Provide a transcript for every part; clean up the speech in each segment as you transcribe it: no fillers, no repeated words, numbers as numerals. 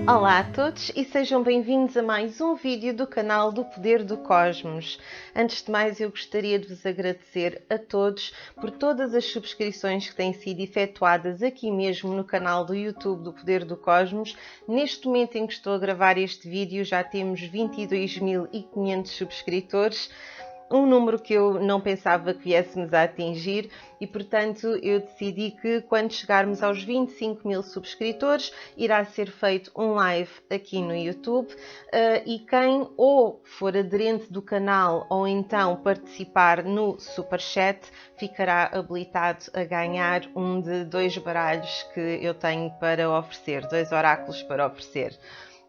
Olá a todos e sejam bem-vindos a mais um vídeo do canal do Poder do Cosmos. Antes de mais, eu gostaria de vos agradecer a todos por todas as subscrições que têm sido efetuadas aqui mesmo no canal do YouTube do Poder do Cosmos. Neste momento em que estou a gravar este vídeo já temos 22.500 subscritores. Um número que eu não pensava que viéssemos a atingir e, portanto, eu decidi que quando chegarmos aos 25.000 subscritores irá ser feito um live aqui no YouTube e quem ou for aderente do canal ou então participar no Superchat ficará habilitado a ganhar um de 2 baralhos que eu tenho para oferecer, 2 oráculos para oferecer.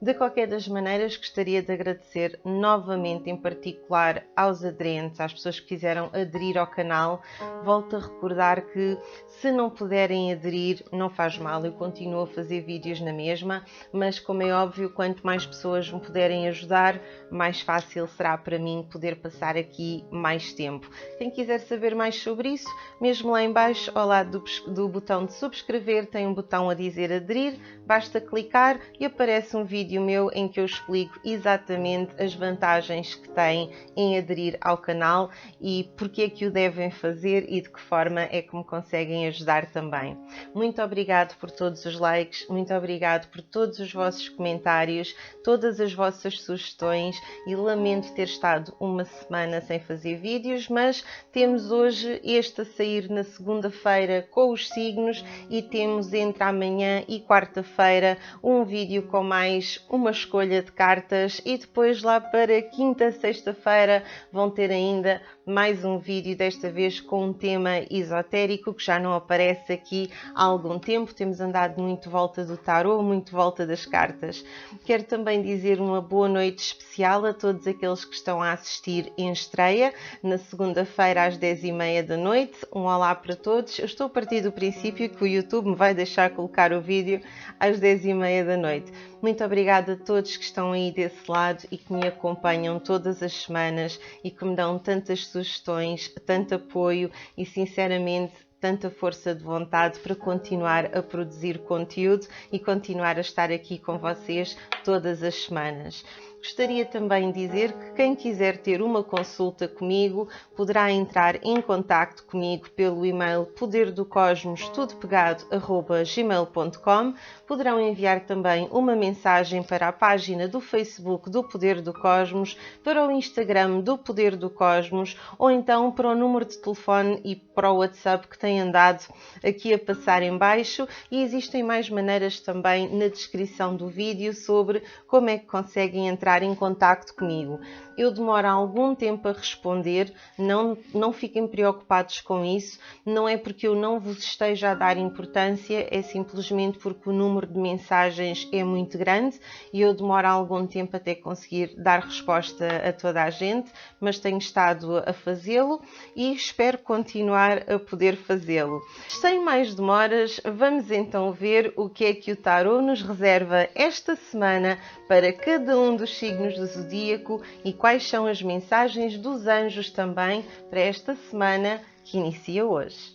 De qualquer das maneiras, gostaria de agradecer novamente, em particular aos aderentes, às pessoas que quiseram aderir ao canal. Volto a recordar que se não puderem aderir, não faz mal, eu continuo a fazer vídeos na mesma, mas como é óbvio, quanto mais pessoas me puderem ajudar, mais fácil será para mim poder passar aqui mais tempo. Quem quiser saber mais sobre isso, mesmo lá em baixo, ao lado do botão de subscrever, tem um botão a dizer aderir, basta clicar e aparece um vídeo meu em que eu explico exatamente as vantagens que têm em aderir ao canal e porque é que o devem fazer e de que forma é que me conseguem ajudar também. Muito obrigado por todos os likes, muito obrigado por todos os vossos comentários, todas as vossas sugestões e lamento ter estado uma semana sem fazer vídeos, mas temos hoje este a sair na segunda-feira com os signos e temos entre amanhã e quarta-feira um vídeo com mais uma escolha de cartas e depois lá para quinta, sexta-feira vão ter ainda mais um vídeo, desta vez com um tema esotérico que já não aparece aqui há algum tempo. Temos andado muito volta do tarot, muito volta das cartas. Quero também dizer uma boa noite especial a todos aqueles que estão a assistir em estreia na segunda-feira às 10h30 da noite. Um olá para todos. Eu estou a partir do princípio que o YouTube me vai deixar colocar o vídeo às 10h30 da noite. Muito obrigada a todos que estão aí desse lado e que me acompanham todas as semanas e que me dão tantas sugestões, tanto apoio e, sinceramente, tanta força de vontade para continuar a produzir conteúdo e continuar a estar aqui com vocês todas as semanas. Gostaria também de dizer que quem quiser ter uma consulta comigo poderá entrar em contacto comigo pelo e-mail poderdocosmos@gmail.com. Poderão enviar também uma mensagem para a página do Facebook do Poder do Cosmos, para o Instagram do Poder do Cosmos ou então para o número de telefone e para o WhatsApp que tem andado aqui a passar em baixo, e existem mais maneiras também na descrição do vídeo sobre como é que conseguem entrar em contacto comigo. Eu demoro algum tempo a responder, não fiquem preocupados com isso, não é porque eu não vos esteja a dar importância, é simplesmente porque o número de mensagens é muito grande e eu demoro algum tempo até conseguir dar resposta a toda a gente, mas tenho estado a fazê-lo e espero continuar a poder fazê-lo. Sem mais demoras, vamos então ver o que é que o tarot nos reserva esta semana para cada um dos signos do zodíaco e quais são as mensagens dos anjos também para esta semana que inicia hoje.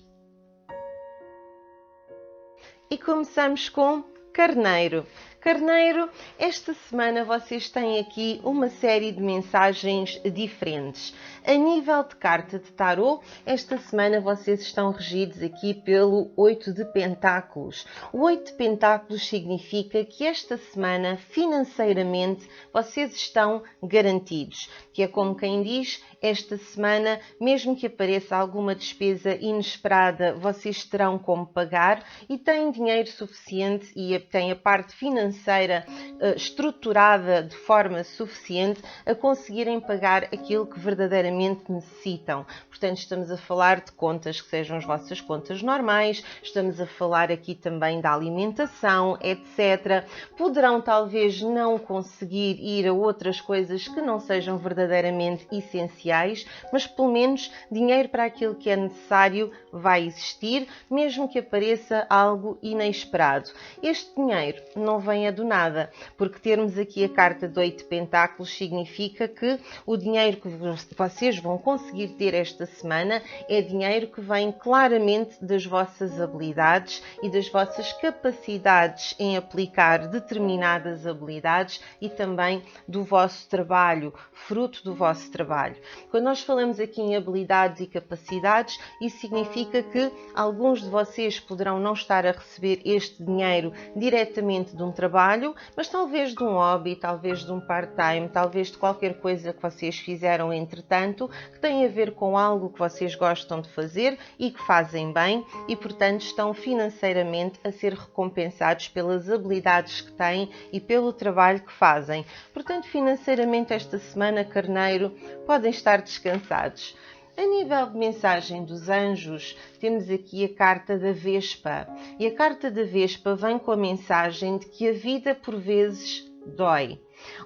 E começamos com Carneiro. Carneiro, esta semana vocês têm aqui uma série de mensagens diferentes. A nível de carta de tarot, esta semana vocês estão regidos aqui pelo 8 de Pentáculos. O 8 de Pentáculos significa que esta semana, financeiramente, vocês estão garantidos. Que é como quem diz, esta semana, mesmo que apareça alguma despesa inesperada, vocês terão como pagar e têm dinheiro suficiente e têm a parte financeira estruturada de forma suficiente a conseguirem pagar aquilo que verdadeiramente necessitam. Portanto, estamos a falar de contas que sejam as vossas contas normais, estamos a falar aqui também da alimentação, etc. Poderão talvez não conseguir ir a outras coisas que não sejam verdadeiramente essenciais, mas pelo menos dinheiro para aquilo que é necessário vai existir, mesmo que apareça algo inesperado. Este dinheiro não vem vem é do nada, porque termos aqui a carta do 8 de Pentáculos significa que o dinheiro que vocês vão conseguir ter esta semana é dinheiro que vem claramente das vossas habilidades e das vossas capacidades em aplicar determinadas habilidades e também do vosso trabalho, fruto do vosso trabalho. Quando nós falamos aqui em habilidades e capacidades, isso significa que alguns de vocês poderão não estar a receber este dinheiro diretamente de um trabalho, mas talvez de um hobby, talvez de um part-time, talvez de qualquer coisa que vocês fizeram entretanto, que tem a ver com algo que vocês gostam de fazer e que fazem bem e, portanto, estão financeiramente a ser recompensados pelas habilidades que têm e pelo trabalho que fazem. Portanto, financeiramente esta semana, Carneiro, podem estar descansados. A nível de mensagem dos anjos, temos aqui a carta da Vespa. E a carta da Vespa vem com a mensagem de que a vida por vezes dói.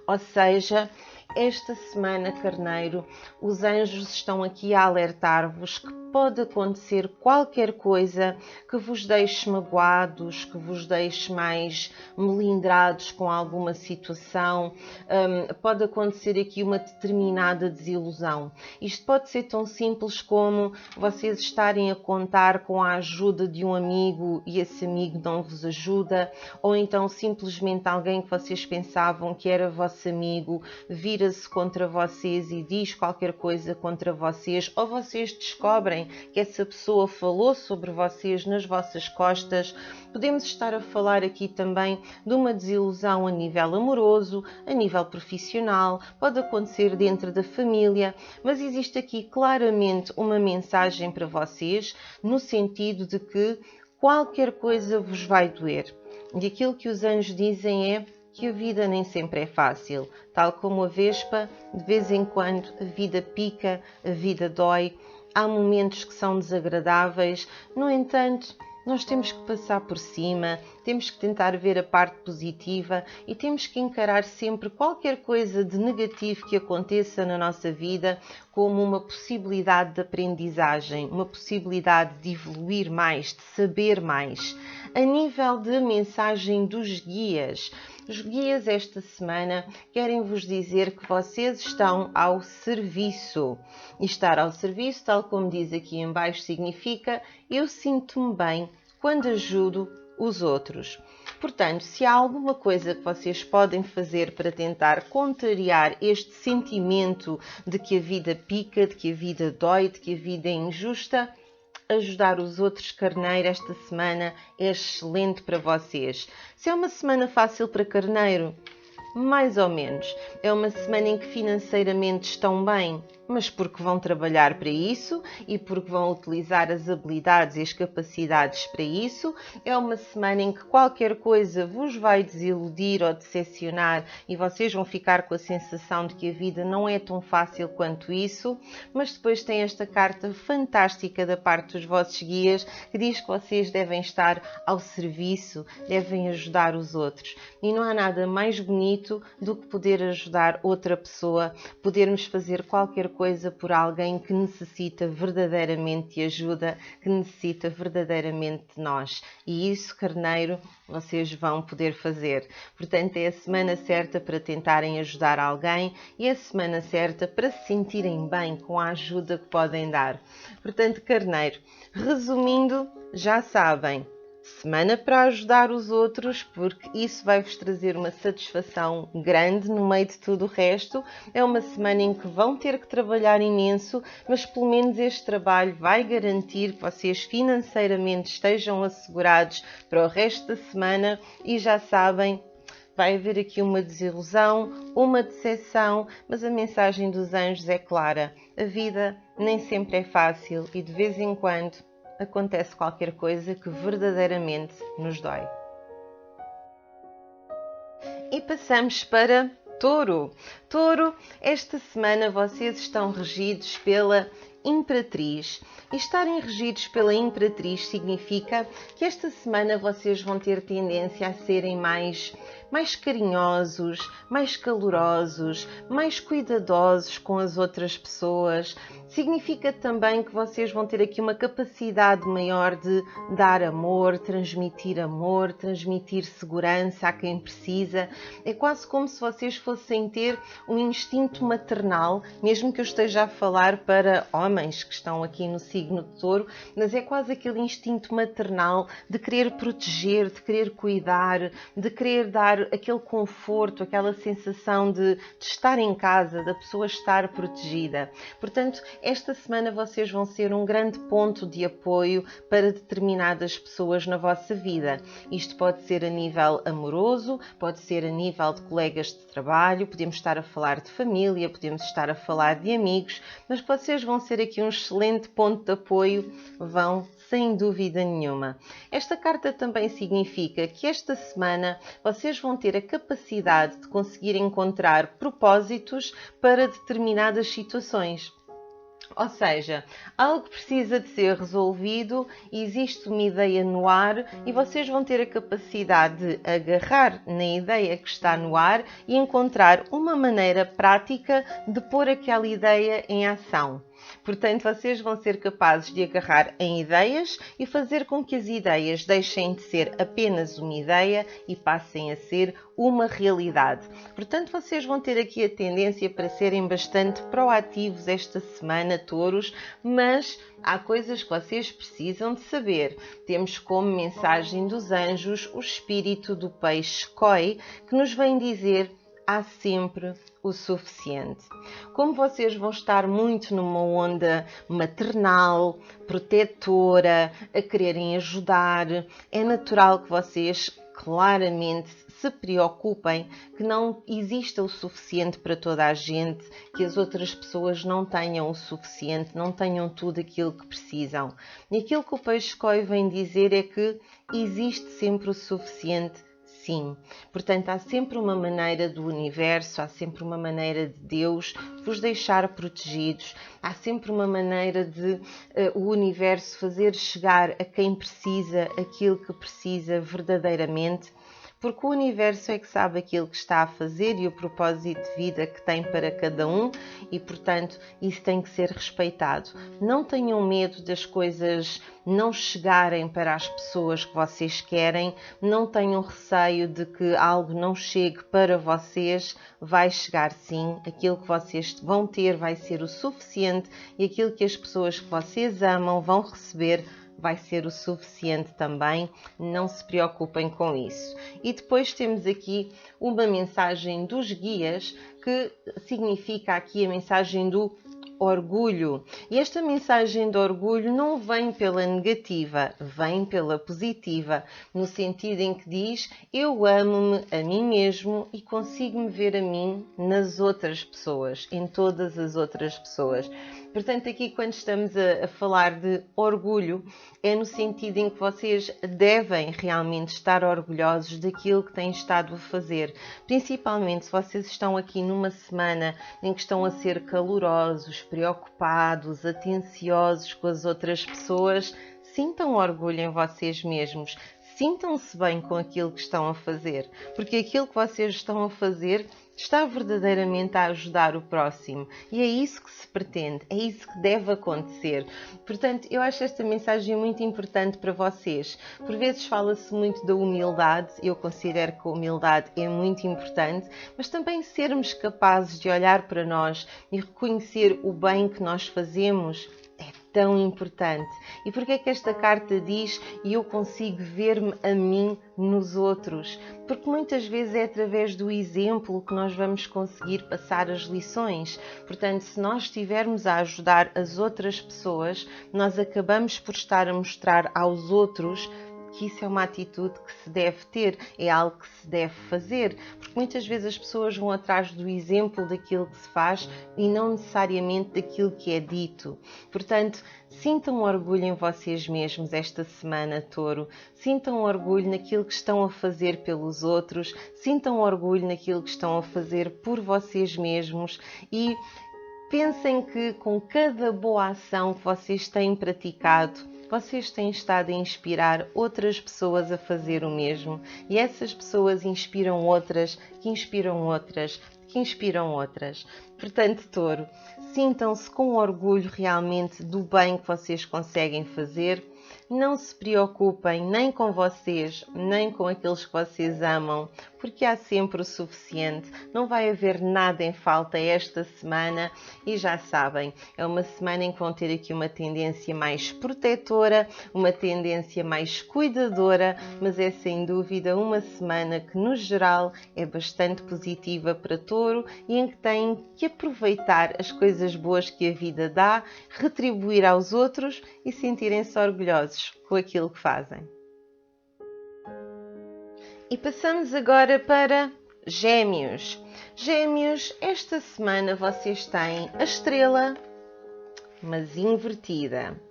Ou seja, esta semana, Carneiro, os anjos estão aqui a alertar-vos que pode acontecer qualquer coisa que vos deixe magoados, que vos deixe mais melindrados com alguma situação. Pode acontecer aqui uma determinada desilusão. Isto pode ser tão simples como vocês estarem a contar com a ajuda de um amigo e esse amigo não vos ajuda, ou então simplesmente alguém que vocês pensavam que era vosso amigo vira-se contra vocês e diz qualquer coisa contra vocês, ou vocês descobrem que essa pessoa falou sobre vocês nas vossas costas. Podemos estar a falar aqui também de uma desilusão a nível amoroso, a nível profissional, pode acontecer dentro da família, mas existe aqui claramente uma mensagem para vocês no sentido de que qualquer coisa vos vai doer. E aquilo que os anjos dizem é que a vida nem sempre é fácil. Tal como a Vespa, de vez em quando a vida pica, a vida dói. Há momentos que são desagradáveis, no entanto, nós temos que passar por cima, temos que tentar ver a parte positiva e temos que encarar sempre qualquer coisa de negativo que aconteça na nossa vida como uma possibilidade de aprendizagem, uma possibilidade de evoluir mais, de saber mais. A nível de mensagem dos guias, os guias esta semana querem vos dizer que vocês estão ao serviço. E estar ao serviço, tal como diz aqui em baixo, significa eu sinto-me bem quando ajudo os outros. Portanto, se há alguma coisa que vocês podem fazer para tentar contrariar este sentimento de que a vida pica, de que a vida dói, de que a vida é injusta, ajudar os outros, Carneiro, esta semana é excelente para vocês. Se é uma semana fácil para Carneiro, mais ou menos. É uma semana em que financeiramente estão bem, mas porque vão trabalhar para isso e porque vão utilizar as habilidades e as capacidades para isso. É uma semana em que qualquer coisa vos vai desiludir ou decepcionar e vocês vão ficar com a sensação de que a vida não é tão fácil quanto isso, mas depois tem esta carta fantástica da parte dos vossos guias que diz que vocês devem estar ao serviço, devem ajudar os outros. E não há nada mais bonito do que poder ajudar outra pessoa, podermos fazer qualquer coisa por alguém que necessita verdadeiramente de ajuda, que necessita verdadeiramente de nós. E isso, Carneiro, vocês vão poder fazer. Portanto, é a semana certa para tentarem ajudar alguém e é a semana certa para se sentirem bem com a ajuda que podem dar. Portanto, Carneiro, resumindo, já sabem, semana para ajudar os outros, porque isso vai-vos trazer uma satisfação grande no meio de tudo o resto. É uma semana em que vão ter que trabalhar imenso, mas pelo menos este trabalho vai garantir que vocês financeiramente estejam assegurados para o resto da semana e já sabem, vai haver aqui uma desilusão, uma decepção, mas a mensagem dos anjos é clara. A vida nem sempre é fácil e de vez em quando acontece qualquer coisa que verdadeiramente nos dói. E passamos para Touro. Touro, esta semana vocês estão regidos pela Imperatriz. E estarem regidos pela Imperatriz significa que esta semana vocês vão ter tendência a serem mais mais carinhosos, mais calorosos, mais cuidadosos com as outras pessoas. Significa também que vocês vão ter aqui uma capacidade maior de dar amor, transmitir segurança a quem precisa. É quase como se vocês fossem ter um instinto maternal, mesmo que eu esteja a falar para homens que estão aqui no signo de Touro, mas é quase aquele instinto maternal de querer proteger, de querer cuidar, de querer dar aquele conforto, aquela sensação de estar em casa, da pessoa estar protegida. Portanto, esta semana vocês vão ser um grande ponto de apoio para determinadas pessoas na vossa vida. Isto pode ser a nível amoroso, pode ser a nível de colegas de trabalho, podemos estar a falar de família, podemos estar a falar de amigos, mas vocês vão ser aqui um excelente ponto de apoio, vão sem dúvida nenhuma. Esta carta também significa que esta semana vocês vão ter a capacidade de conseguir encontrar propósitos para determinadas situações. Ou seja, algo precisa de ser resolvido, existe uma ideia no ar e vocês vão ter a capacidade de agarrar na ideia que está no ar e encontrar uma maneira prática de pôr aquela ideia em ação. Portanto, vocês vão ser capazes de agarrar em ideias e fazer com que as ideias deixem de ser apenas uma ideia e passem a ser uma realidade. Portanto, vocês vão ter aqui a tendência para serem bastante proativos esta semana, touros, mas há coisas que vocês precisam de saber. Temos como mensagem dos anjos o espírito do peixe Koi, que nos vem dizer: há sempre o suficiente. Como vocês vão estar muito numa onda maternal, protetora, a quererem ajudar, é natural que vocês claramente se preocupem que não exista o suficiente para toda a gente, que as outras pessoas não tenham o suficiente, não tenham tudo aquilo que precisam. E aquilo que o peixe Koi vem dizer é que existe sempre o suficiente. Sim, portanto há sempre uma maneira do universo, há sempre uma maneira de Deus vos deixar protegidos, há sempre uma maneira de o universo fazer chegar a quem precisa aquilo que precisa verdadeiramente, porque o universo é que sabe aquilo que está a fazer e o propósito de vida que tem para cada um e, portanto, isso tem que ser respeitado. Não tenham medo das coisas não chegarem para as pessoas que vocês querem, não tenham receio de que algo não chegue para vocês, vai chegar sim, aquilo que vocês vão ter vai ser o suficiente e aquilo que as pessoas que vocês amam vão receber vai ser o suficiente também, não se preocupem com isso. E depois temos aqui uma mensagem dos guias, que significa aqui a mensagem do orgulho. E esta mensagem de orgulho não vem pela negativa, vem pela positiva, no sentido em que diz: eu amo-me a mim mesmo e consigo-me ver a mim nas outras pessoas, em todas as outras pessoas. Portanto, aqui quando estamos a falar de orgulho, é no sentido em que vocês devem realmente estar orgulhosos daquilo que têm estado a fazer. Principalmente se vocês estão aqui numa semana em que estão a ser calorosos, preocupados, atenciosos com as outras pessoas, sintam orgulho em vocês mesmos. Sintam-se bem com aquilo que estão a fazer, porque aquilo que vocês estão a fazer está verdadeiramente a ajudar o próximo e é isso que se pretende, é isso que deve acontecer. Portanto, eu acho esta mensagem muito importante para vocês. Por vezes fala-se muito da humildade, eu considero que a humildade é muito importante, mas também sermos capazes de olhar para nós e reconhecer o bem que nós fazemos é tão importante. E porque é que esta carta diz: e eu consigo ver-me a mim nos outros? Porque muitas vezes é através do exemplo que nós vamos conseguir passar as lições. Portanto, se nós estivermos a ajudar as outras pessoas, nós acabamos por estar a mostrar aos outros que isso é uma atitude que se deve ter, é algo que se deve fazer, porque muitas vezes as pessoas vão atrás do exemplo daquilo que se faz e não necessariamente daquilo que é dito. Portanto, sintam orgulho em vocês mesmos esta semana, Touro. Sintam orgulho naquilo que estão a fazer pelos outros, sintam orgulho naquilo que estão a fazer por vocês mesmos e pensem que com cada boa ação que vocês têm praticado, vocês têm estado a inspirar outras pessoas a fazer o mesmo e essas pessoas inspiram outras, que inspiram outras, que inspiram outras. Portanto, Touro, sintam-se com orgulho realmente do bem que vocês conseguem fazer. Não se preocupem nem com vocês, nem com aqueles que vocês amam, porque há sempre o suficiente. Não vai haver nada em falta esta semana e já sabem, é uma semana em que vão ter aqui uma tendência mais protetora, uma tendência mais cuidadora, mas é sem dúvida uma semana que no geral é bastante positiva para Touro e em que têm que aproveitar as coisas boas que a vida dá, retribuir aos outros e sentirem-se orgulhosos com aquilo que fazem. E passamos agora para Gêmeos. Gêmeos, esta semana vocês têm a estrela, mas invertida.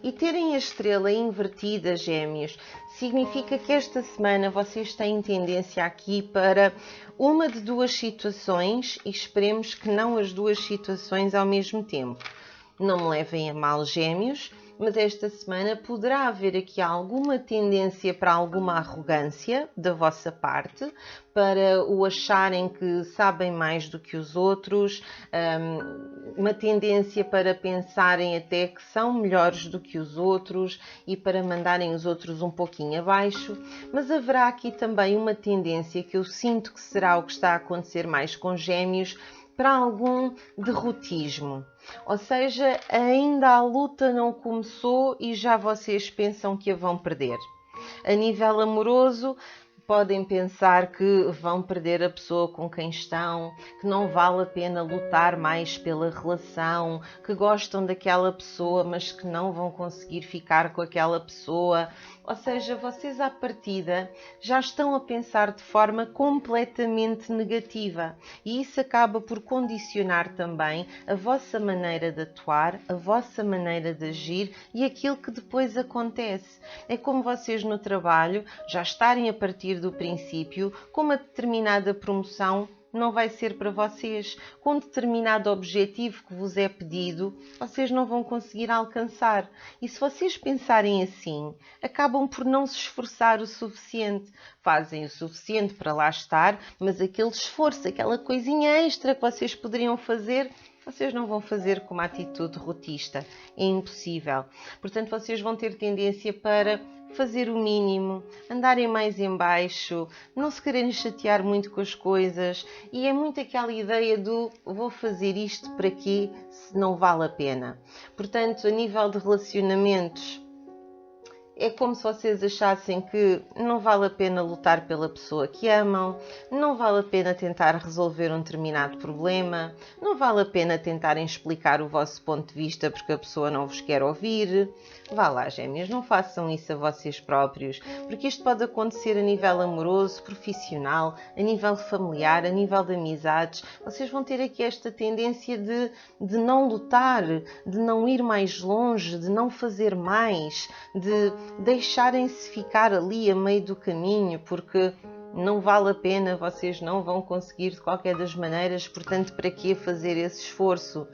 E terem a estrela invertida, Gêmeos, significa que esta semana vocês têm tendência aqui para uma de duas situações e esperemos que não as duas situações ao mesmo tempo. Não me levem a mal, Gêmeos, mas esta semana poderá haver aqui alguma tendência para alguma arrogância da vossa parte, para o acharem que sabem mais do que os outros, uma tendência para pensarem até que são melhores do que os outros e para mandarem os outros um pouquinho abaixo, mas haverá aqui também uma tendência que eu sinto que será o que está a acontecer mais com Gêmeos, para algum derrotismo. Ou seja, ainda a luta não começou e já vocês pensam que a vão perder. A nível amoroso, podem pensar que vão perder a pessoa com quem estão, que não vale a pena lutar mais pela relação, que gostam daquela pessoa, mas que não vão conseguir ficar com aquela pessoa. Ou seja, vocês à partida já estão a pensar de forma completamente negativa e isso acaba por condicionar também a vossa maneira de atuar, a vossa maneira de agir e aquilo que depois acontece. É como vocês no trabalho já estarem a partir do princípio com uma determinada promoção não vai ser para vocês. Com um determinado objetivo que vos é pedido, vocês não vão conseguir alcançar. E se vocês pensarem assim, acabam por não se esforçar o suficiente. Fazem o suficiente para lá estar, mas aquele esforço, aquela coisinha extra que vocês poderiam fazer, vocês não vão fazer com uma atitude derrotista. É impossível. Portanto, vocês vão ter tendência para fazer o mínimo, andarem mais em baixo, não se quererem chatear muito com as coisas e é muito aquela ideia do vou fazer isto para quê se não vale a pena. Portanto, a nível de relacionamentos, é como se vocês achassem que não vale a pena lutar pela pessoa que amam, não vale a pena tentar resolver um determinado problema, não vale a pena tentarem explicar o vosso ponto de vista porque a pessoa não vos quer ouvir. Vá lá, Gêmeos, não façam isso a vocês próprios, porque isto pode acontecer a nível amoroso, profissional, a nível familiar, a nível de amizades. Vocês vão ter aqui esta tendência de não lutar, de não ir mais longe, de não fazer mais, de deixarem-se ficar ali a meio do caminho, porque não vale a pena, vocês não vão conseguir de qualquer das maneiras, portanto, para que fazer esse esforço?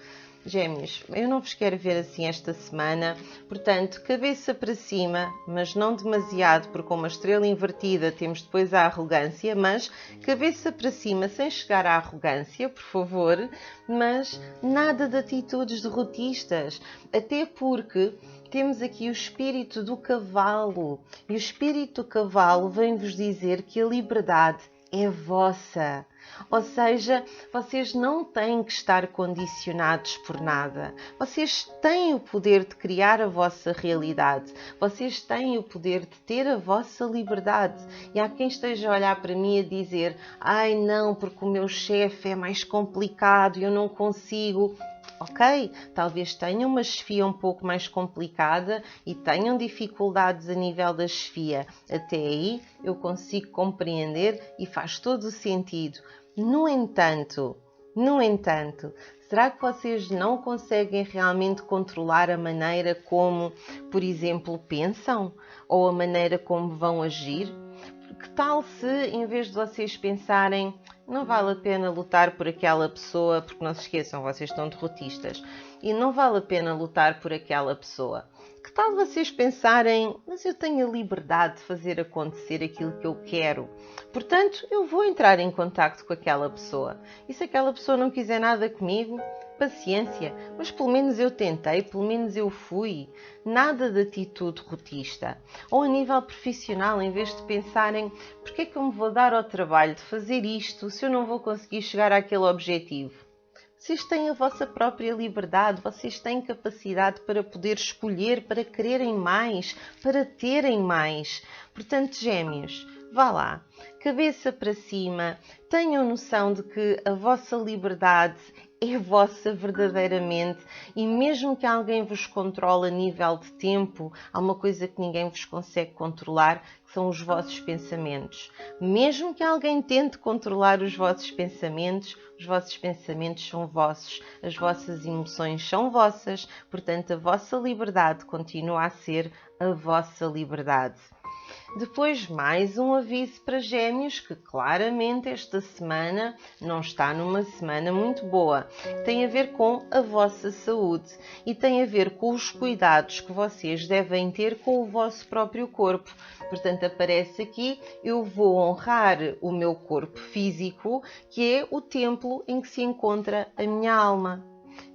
Gêmeos, eu não vos quero ver assim esta semana, portanto, cabeça para cima, mas não demasiado, porque com uma estrela invertida temos depois a arrogância, mas cabeça para cima sem chegar à arrogância, por favor, mas nada de atitudes derrotistas, até porque temos aqui o espírito do cavalo, e o espírito do cavalo vem-vos dizer que a liberdade é vossa. Ou seja, vocês não têm que estar condicionados por nada. Vocês têm o poder de criar a vossa realidade. Vocês têm o poder de ter a vossa liberdade. E há quem esteja a olhar para mim a dizer: ai não, porque o meu chefe é mais complicado e eu não consigo. Ok, talvez tenham uma chefia um pouco mais complicada e tenham dificuldades a nível da chefia. Até aí eu consigo compreender e faz todo o sentido. No entanto, será que vocês não conseguem realmente controlar a maneira como, por exemplo, pensam? Ou a maneira como vão agir? Que tal se, em vez de vocês pensarem, não vale a pena lutar por aquela pessoa, porque não se esqueçam, vocês estão derrotistas, e não vale a pena lutar por aquela pessoa. Que tal vocês pensarem, mas eu tenho a liberdade de fazer acontecer aquilo que eu quero, portanto eu vou entrar em contacto com aquela pessoa. E se aquela pessoa não quiser nada comigo, paciência, mas pelo menos eu tentei, pelo menos eu fui. Nada de atitude derrotista. Ou a nível profissional, em vez de pensarem, porque é que eu me vou dar ao trabalho de fazer isto se eu não vou conseguir chegar àquele objetivo? Vocês têm a vossa própria liberdade, vocês têm capacidade para poder escolher, para quererem mais, para terem mais. Portanto, gêmeos, vá lá, cabeça para cima, tenham noção de que a vossa liberdade é vossa verdadeiramente, e mesmo que alguém vos controle a nível de tempo, há uma coisa que ninguém vos consegue controlar, que são os vossos pensamentos. Mesmo que alguém tente controlar os vossos pensamentos são vossos, as vossas emoções são vossas, portanto a vossa liberdade continua a ser a vossa liberdade. Depois, mais um aviso para gêmeos, que claramente esta semana não está numa semana muito boa. Tem a ver com a vossa saúde e tem a ver com os cuidados que vocês devem ter com o vosso próprio corpo. Portanto, aparece aqui, eu vou honrar o meu corpo físico, que é o templo em que se encontra a minha alma.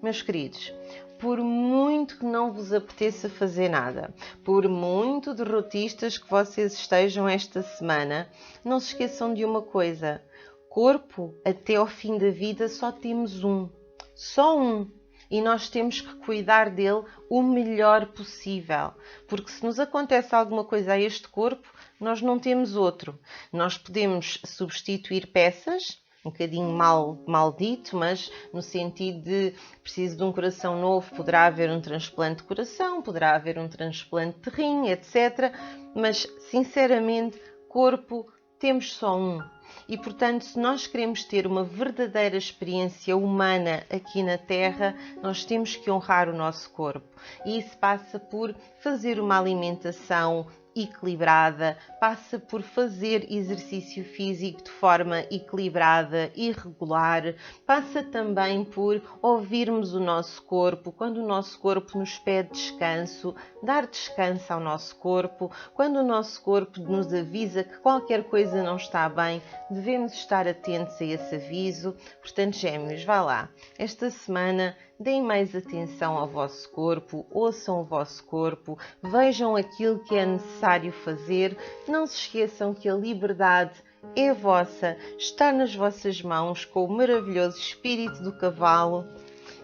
Meus queridos, por muito que não vos apeteça fazer nada, por muito derrotistas que vocês estejam esta semana, não se esqueçam de uma coisa: corpo, até ao fim da vida, só temos um. Só um. E nós temos que cuidar dele o melhor possível. Porque se nos acontece alguma coisa a este corpo, nós não temos outro. Nós podemos substituir peças, um bocadinho mal dito, mas no sentido de preciso de um coração novo, poderá haver um transplante de coração, poderá haver um transplante de rim, etc. Mas, sinceramente, corpo temos só um. E, portanto, se nós queremos ter uma verdadeira experiência humana aqui na Terra, nós temos que honrar o nosso corpo. E isso passa por fazer uma alimentação equilibrada, passa por fazer exercício físico de forma equilibrada e regular, passa também por ouvirmos o nosso corpo, quando o nosso corpo nos pede descanso, dar descanso ao nosso corpo, quando o nosso corpo nos avisa que qualquer coisa não está bem, devemos estar atentos a esse aviso. Portanto, gêmeos, vá lá, esta semana deem mais atenção ao vosso corpo, ouçam o vosso corpo, vejam aquilo que é necessário fazer. Não se esqueçam que a liberdade é vossa, está nas vossas mãos com o maravilhoso espírito do cavalo.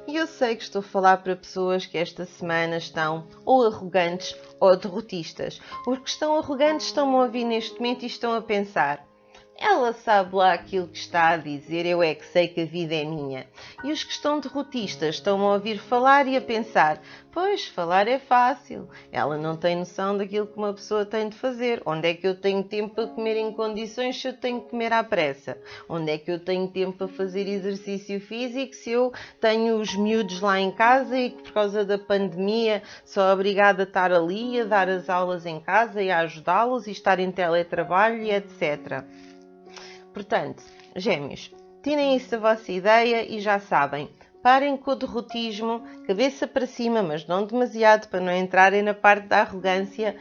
E eu sei que estou a falar para pessoas que esta semana estão ou arrogantes ou derrotistas. Os que estão arrogantes estão-me a ouvir neste momento e estão a pensar: ela sabe lá aquilo que está a dizer, eu é que sei que a vida é minha. E os que estão derrotistas estão a ouvir falar e a pensar: pois, falar é fácil, ela não tem noção daquilo que uma pessoa tem de fazer. Onde é que eu tenho tempo para comer em condições se eu tenho que comer à pressa? Onde é que eu tenho tempo para fazer exercício físico se eu tenho os miúdos lá em casa e que por causa da pandemia sou obrigada a estar ali, a dar as aulas em casa e a ajudá-los e estar em teletrabalho e etc. Portanto, gêmeos, tirem isso da vossa ideia e já sabem, parem com o derrotismo, cabeça para cima, mas não demasiado para não entrarem na parte da arrogância.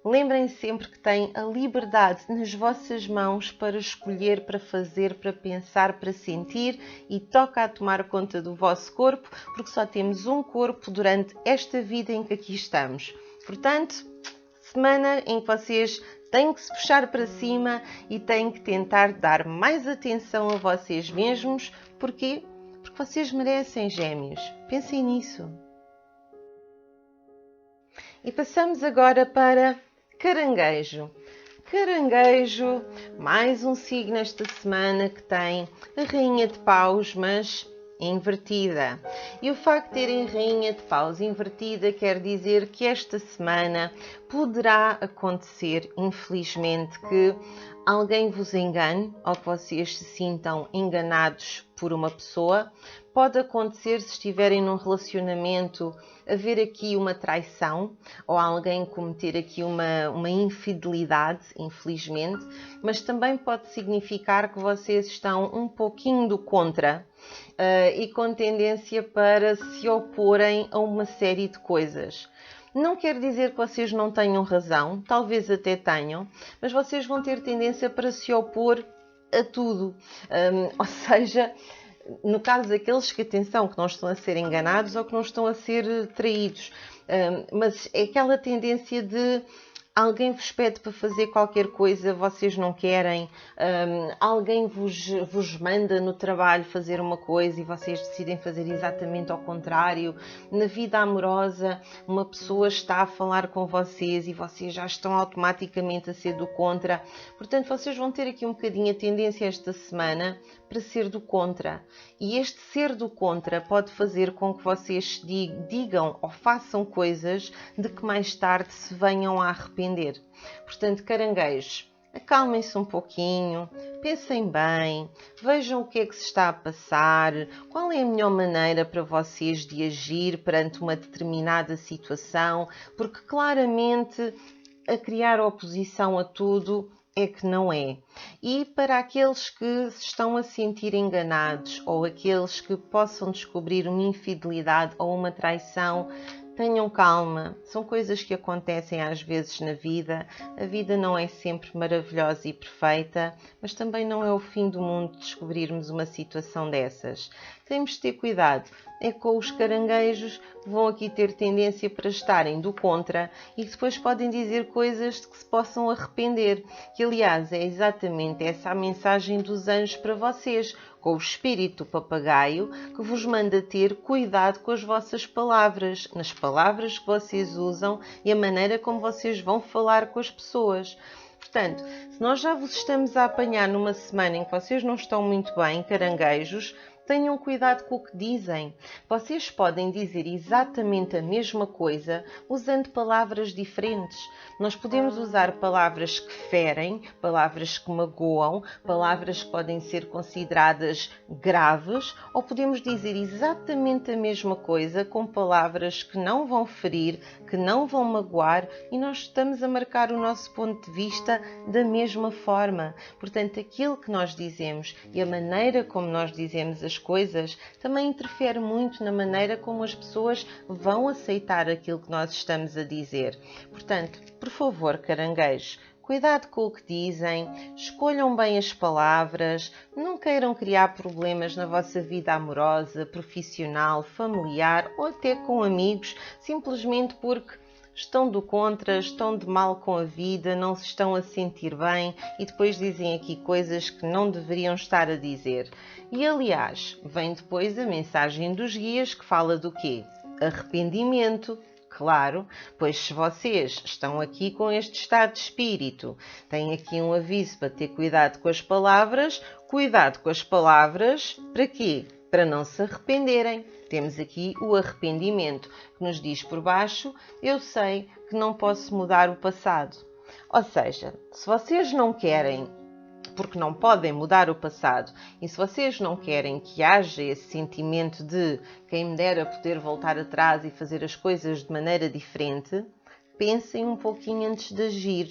Lembrem-se sempre que têm a liberdade nas vossas mãos para escolher, para fazer, para pensar, para sentir, e toca a tomar conta do vosso corpo, porque só temos um corpo durante esta vida em que aqui estamos. Portanto, semana em que vocês têm que se puxar para cima e têm que tentar dar mais atenção a vocês mesmos. Porquê? Porque vocês merecem, gêmeos. Pensem nisso. E passamos agora para Caranguejo. Caranguejo, mais um signo esta semana que tem a Rainha de Paus, mas invertida. E o facto de terem Rainha de Paus invertida quer dizer que esta semana poderá acontecer, infelizmente, que alguém vos engane ou que vocês se sintam enganados por uma pessoa. Pode acontecer, se estiverem num relacionamento, haver aqui uma traição ou alguém cometer aqui uma infidelidade, infelizmente, mas também pode significar que vocês estão um pouquinho do contra e com tendência para se oporem a uma série de coisas. Não quer dizer que vocês não tenham razão, talvez até tenham, mas vocês vão ter tendência para se opor a tudo. Ou seja, no caso daqueles que, atenção, que não estão a ser enganados ou que não estão a ser traídos, mas é aquela tendência de alguém vos pede para fazer qualquer coisa, vocês não querem, alguém vos manda no trabalho fazer uma coisa e vocês decidem fazer exatamente ao contrário. Na vida amorosa, uma pessoa está a falar com vocês e vocês já estão automaticamente a ser do contra. Portanto, vocês vão ter aqui um bocadinho a tendência esta semana para ser do contra. E este ser do contra pode fazer com que vocês digam ou façam coisas de que mais tarde se venham a arrepender. Portanto, caranguejos, acalmem-se um pouquinho, pensem bem, vejam o que é que se está a passar, qual é a melhor maneira para vocês de agir perante uma determinada situação, porque claramente a criar oposição a tudo é que não é. E para aqueles que se estão a sentir enganados ou aqueles que possam descobrir uma infidelidade ou uma traição, tenham calma, são coisas que acontecem às vezes na vida. A vida não é sempre maravilhosa e perfeita, mas também não é o fim do mundo descobrirmos uma situação dessas. Temos de ter cuidado, é com os caranguejos que vão aqui ter tendência para estarem do contra e que depois podem dizer coisas de que se possam arrepender, que aliás é exatamente essa a mensagem dos anjos para vocês, com o espírito papagaio que vos manda ter cuidado com as vossas palavras, nas palavras que vocês usam e a maneira como vocês vão falar com as pessoas. Portanto, se nós já vos estamos a apanhar numa semana em que vocês não estão muito bem, caranguejos, tenham cuidado com o que dizem. Vocês podem dizer exatamente a mesma coisa usando palavras diferentes. Nós podemos usar palavras que ferem, palavras que magoam, palavras que podem ser consideradas graves, ou podemos dizer exatamente a mesma coisa com palavras que não vão ferir, que não vão magoar, e nós estamos a marcar o nosso ponto de vista da mesma forma. Portanto, aquilo que nós dizemos e a maneira como nós dizemos as coisas também interfere muito na maneira como as pessoas vão aceitar aquilo que nós estamos a dizer. Portanto, por favor, caranguejos, cuidado com o que dizem, escolham bem as palavras, não queiram criar problemas na vossa vida amorosa, profissional, familiar ou até com amigos, simplesmente porque estão do contra, estão de mal com a vida, não se estão a sentir bem e depois dizem aqui coisas que não deveriam estar a dizer. E aliás, vem depois a mensagem dos guias que fala do quê? Arrependimento. Claro, pois se vocês estão aqui com este estado de espírito, têm aqui um aviso para ter cuidado com as palavras. Cuidado com as palavras, para quê? Para não se arrependerem. Temos aqui o arrependimento, que nos diz por baixo, eu sei que não posso mudar o passado. Ou seja, se vocês não querem, porque não podem mudar o passado, e se vocês não querem que haja esse sentimento de quem me dera poder voltar atrás e fazer as coisas de maneira diferente, pensem um pouquinho antes de agir.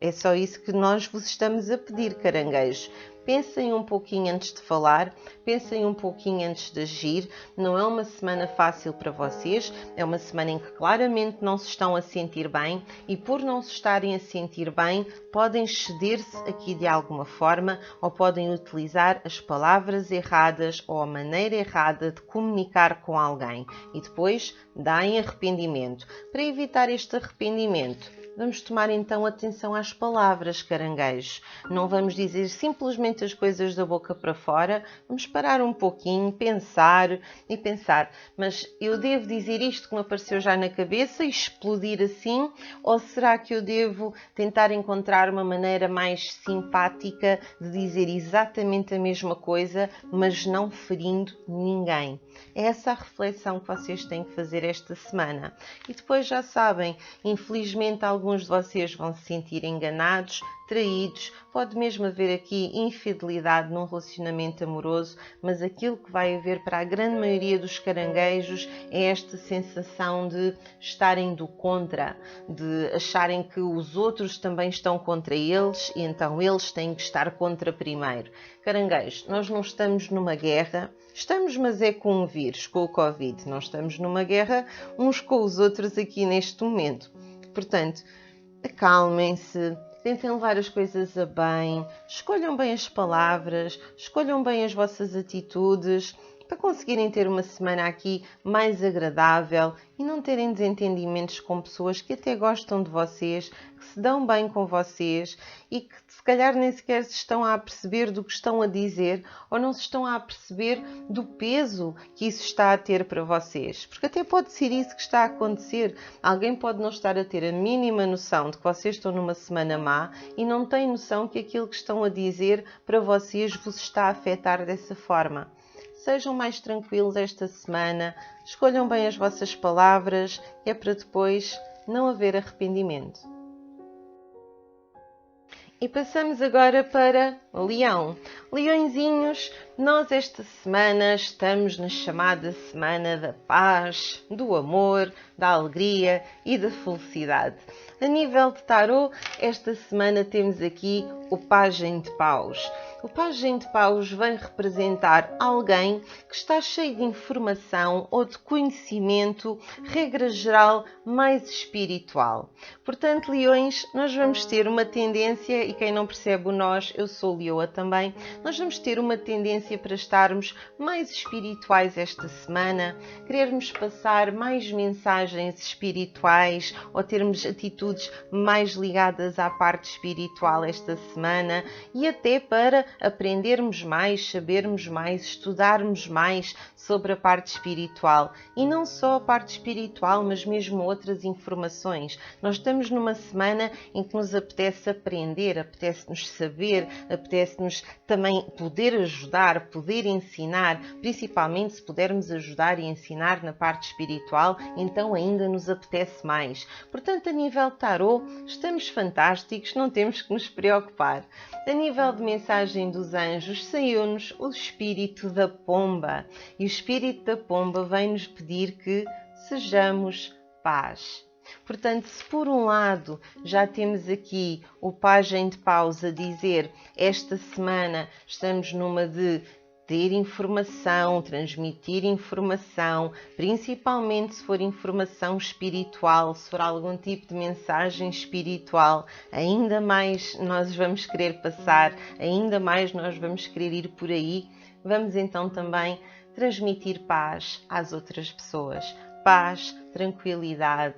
É só isso que nós vos estamos a pedir, caranguejos. Pensem um pouquinho antes de falar, pensem um pouquinho antes de agir. Não é uma semana fácil para vocês, é uma semana em que claramente não se estão a sentir bem e por não se estarem a sentir bem, podem ceder-se aqui de alguma forma ou podem utilizar as palavras erradas ou a maneira errada de comunicar com alguém e depois dão arrependimento. Para evitar este arrependimento, vamos tomar então atenção às palavras, caranguejos. Não vamos dizer simplesmente as coisas da boca para fora, vamos parar um pouquinho, pensar, mas eu devo dizer isto que me apareceu já na cabeça e explodir assim? Ou será que eu devo tentar encontrar uma maneira mais simpática de dizer exatamente a mesma coisa, mas não ferindo ninguém? É essa a reflexão que vocês têm que fazer esta semana. E depois já sabem, infelizmente alguns de vocês vão se sentir enganados, traídos, pode mesmo haver aqui infidelidade num relacionamento amoroso, mas aquilo que vai haver para a grande maioria dos caranguejos é esta sensação de estarem do contra, de acharem que os outros também estão contra eles e então eles têm que estar contra primeiro. Caranguejos, nós não estamos numa guerra, estamos, mas é com um vírus, com o Covid, não estamos numa guerra uns com os outros aqui neste momento. Portanto, acalmem-se, tentem levar as coisas a bem, escolham bem as palavras, escolham bem as vossas atitudes para conseguirem ter uma semana aqui mais agradável e não terem desentendimentos com pessoas que até gostam de vocês, que se dão bem com vocês e que se calhar nem sequer se estão a perceber do que estão a dizer ou não se estão a perceber do peso que isso está a ter para vocês. Porque até pode ser isso que está a acontecer. Alguém pode não estar a ter a mínima noção de que vocês estão numa semana má e não tem noção que aquilo que estão a dizer para vocês vos está a afetar dessa forma. Sejam mais tranquilos esta semana, escolham bem as vossas palavras, é para depois não haver arrependimento. E passamos agora para Leão. Leõezinhos, nós esta semana estamos na chamada Semana da Paz, do Amor, da Alegria e da Felicidade. A nível de tarô, esta semana temos aqui o Pajem de Paus. O Pajem de Paus vem representar alguém que está cheio de informação ou de conhecimento, regra geral, mais espiritual. Portanto, leões, nós vamos ter uma tendência, e quem não percebe o nós, eu sou leoa também, nós vamos ter uma tendência para estarmos mais espirituais esta semana, querermos passar mais mensagens espirituais ou termos atitudes mais ligadas à parte espiritual esta semana e até para aprendermos mais, sabermos mais, estudarmos mais sobre a parte espiritual. E não só a parte espiritual, mas mesmo outras informações. Nós estamos numa semana em que nos apetece aprender, apetece-nos saber, apetece-nos também poder ajudar, poder ensinar, principalmente se pudermos ajudar e ensinar na parte espiritual, então ainda nos apetece mais. Portanto, a nível de tarô, estamos fantásticos, não temos que nos preocupar. A nível de mensagem dos anjos, saiu-nos o espírito da pomba. E o espírito da pomba vem-nos pedir que sejamos paz. Portanto, se por um lado já temos aqui o Pajem de Paus a dizer esta semana estamos numa de ter informação, transmitir informação, principalmente se for informação espiritual, se for algum tipo de mensagem espiritual, ainda mais nós vamos querer passar, ainda mais nós vamos querer ir por aí. Vamos então também transmitir paz às outras pessoas. Paz, tranquilidade,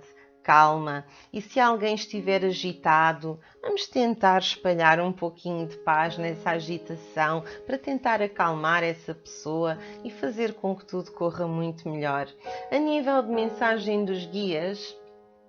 calma. E se alguém estiver agitado, vamos tentar espalhar um pouquinho de paz nessa agitação para tentar acalmar essa pessoa e fazer com que tudo corra muito melhor. A nível de mensagem dos guias,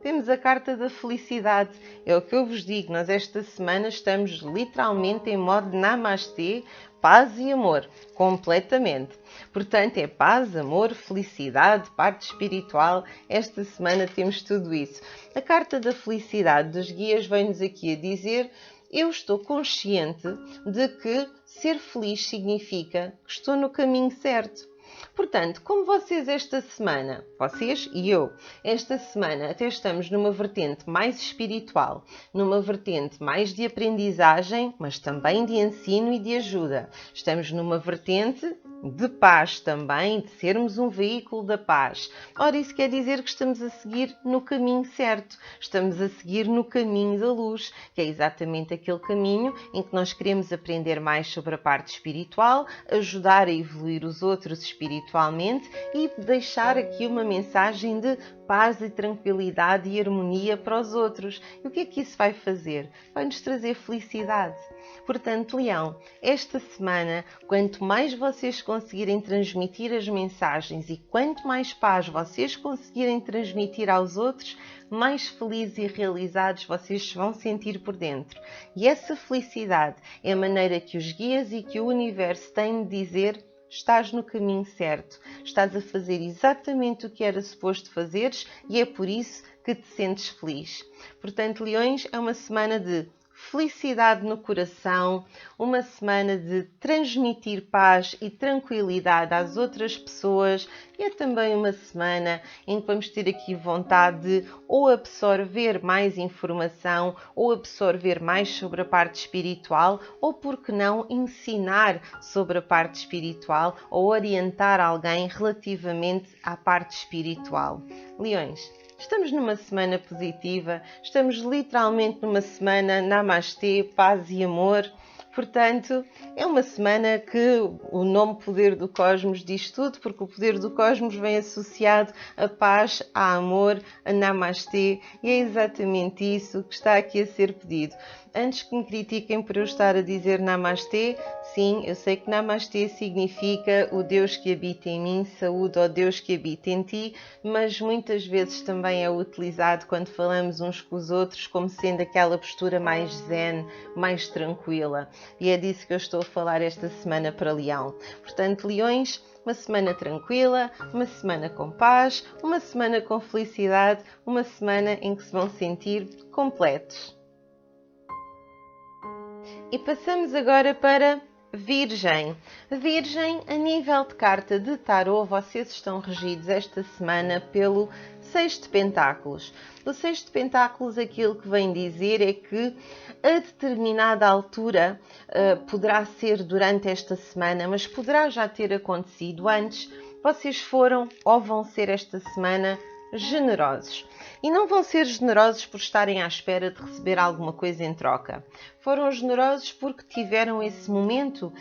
temos a carta da felicidade. É o que eu vos digo, nós esta semana estamos literalmente em modo namastê, paz e amor, completamente. Portanto, é paz, amor, felicidade, parte espiritual. Esta semana temos tudo isso. A carta da felicidade dos guias vem-nos aqui a dizer: eu estou consciente de que ser feliz significa que estou no caminho certo. Portanto, como vocês esta semana, vocês e eu, esta semana até estamos numa vertente mais espiritual, numa vertente mais de aprendizagem, mas também de ensino e de ajuda. Estamos numa vertente de paz também, de sermos um veículo da paz. Ora, isso quer dizer que estamos a seguir no caminho certo, estamos a seguir no caminho da luz, que é exatamente aquele caminho em que nós queremos aprender mais sobre a parte espiritual, ajudar a evoluir os outros espirituais espiritualmente e deixar aqui uma mensagem de paz e tranquilidade e harmonia para os outros. E o que é que isso vai fazer? Vai-nos trazer felicidade. Portanto, Leão, esta semana, quanto mais vocês conseguirem transmitir as mensagens e quanto mais paz vocês conseguirem transmitir aos outros, mais felizes e realizados vocês se vão sentir por dentro. E essa felicidade é a maneira que os guias e que o universo têm de dizer: estás no caminho certo, estás a fazer exatamente o que era suposto fazeres e é por isso que te sentes feliz. Portanto, Leões, é uma semana de felicidade no coração, uma semana de transmitir paz e tranquilidade às outras pessoas e é também uma semana em que vamos ter aqui vontade de ou absorver mais informação ou absorver mais sobre a parte espiritual ou, por que não, ensinar sobre a parte espiritual ou orientar alguém relativamente à parte espiritual. Leões, estamos numa semana positiva, estamos literalmente numa semana Namastê, paz e amor. Portanto, é uma semana que o nome Poder do Cosmos diz tudo, porque o Poder do Cosmos vem associado a paz, a amor, a Namastê, e é exatamente isso que está aqui a ser pedido. Antes que me critiquem por eu estar a dizer Namastê, sim, eu sei que Namastê significa o Deus que habita em mim, saúde ao Deus que habita em ti, mas muitas vezes também é utilizado quando falamos uns com os outros como sendo aquela postura mais zen, mais tranquila. E é disso que eu estou a falar esta semana para Leão. Portanto, Leões, uma semana tranquila, uma semana com paz, uma semana com felicidade, uma semana em que se vão sentir completos. E passamos agora para Virgem. Virgem, a nível de carta de tarô, vocês estão regidos esta semana pelo Seis de Pentáculos. O Seis de Pentáculos, aquilo que vem dizer é que a determinada altura, poderá ser durante esta semana, mas poderá já ter acontecido antes, vocês foram ou vão ser esta semana generosos. E não vão ser generosos por estarem à espera de receber alguma coisa em troca. Foram generosos porque tiveram esse momento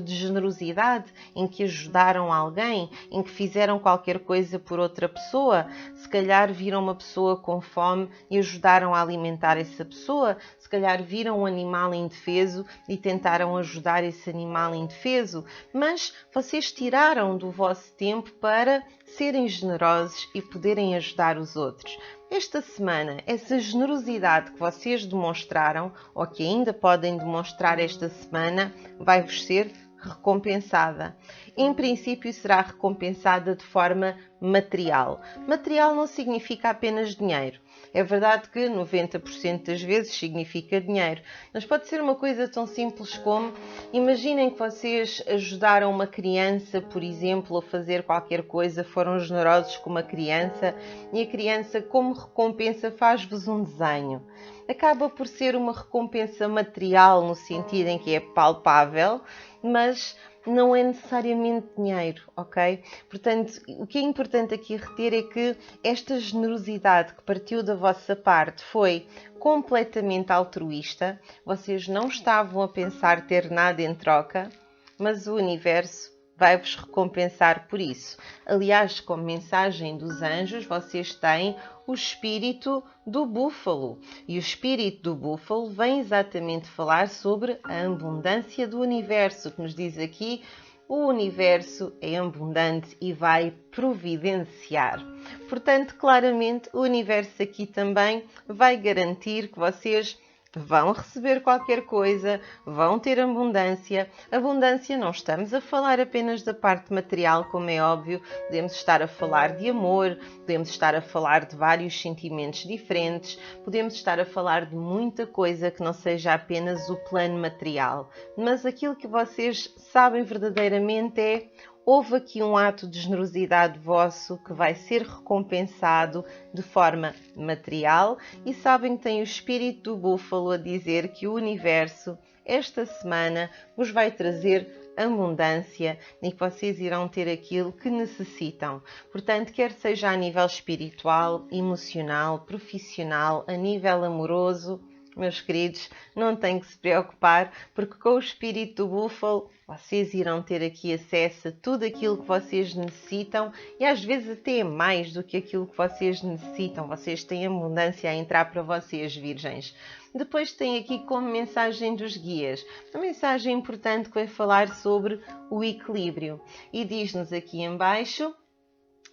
de generosidade em que ajudaram alguém, em que fizeram qualquer coisa por outra pessoa. Se calhar viram uma pessoa com fome e ajudaram a alimentar essa pessoa. Se calhar viram um animal indefeso e tentaram ajudar esse animal indefeso. Mas vocês tiraram do vosso tempo para serem generosos e poderem ajudar os outros. Esta semana, essa generosidade que vocês demonstraram, ou que ainda podem demonstrar esta semana, vai-vos ser recompensada. Em princípio, será recompensada de forma material. Material não significa apenas dinheiro. É verdade que 90% das vezes significa dinheiro, mas pode ser uma coisa tão simples como, imaginem que vocês ajudaram uma criança, por exemplo, a fazer qualquer coisa, foram generosos com uma criança e a criança, como recompensa, faz-vos um desenho. Acaba por ser uma recompensa material no sentido em que é palpável, mas não é necessariamente dinheiro, ok? Portanto, o que é importante aqui reter é que esta generosidade que partiu da vossa parte foi completamente altruísta, vocês não estavam a pensar ter nada em troca, mas o universo vai-vos recompensar por isso. Aliás, como mensagem dos anjos, vocês têm o espírito do búfalo. E o espírito do búfalo vem exatamente falar sobre a abundância do universo, que nos diz aqui: o universo é abundante e vai providenciar. Portanto, claramente, o universo aqui também vai garantir que vocês vão receber qualquer coisa, vão ter abundância. Abundância, não estamos a falar apenas da parte material, como é óbvio, podemos estar a falar de amor, podemos estar a falar de vários sentimentos diferentes, podemos estar a falar de muita coisa que não seja apenas o plano material. Mas aquilo que vocês sabem verdadeiramente é: houve aqui um ato de generosidade vosso que vai ser recompensado de forma material e sabem que tem o espírito do búfalo a dizer que o universo, esta semana, vos vai trazer abundância e que vocês irão ter aquilo que necessitam. Portanto, quer seja a nível espiritual, emocional, profissional, a nível amoroso, meus queridos, não têm que se preocupar, porque com o espírito do búfalo vocês irão ter aqui acesso a tudo aquilo que vocês necessitam e às vezes até mais do que aquilo que vocês necessitam. Vocês têm abundância a entrar para vocês, virgens. Depois tem aqui como mensagem dos guias, uma mensagem importante que vai falar sobre o equilíbrio. E diz-nos aqui em baixo: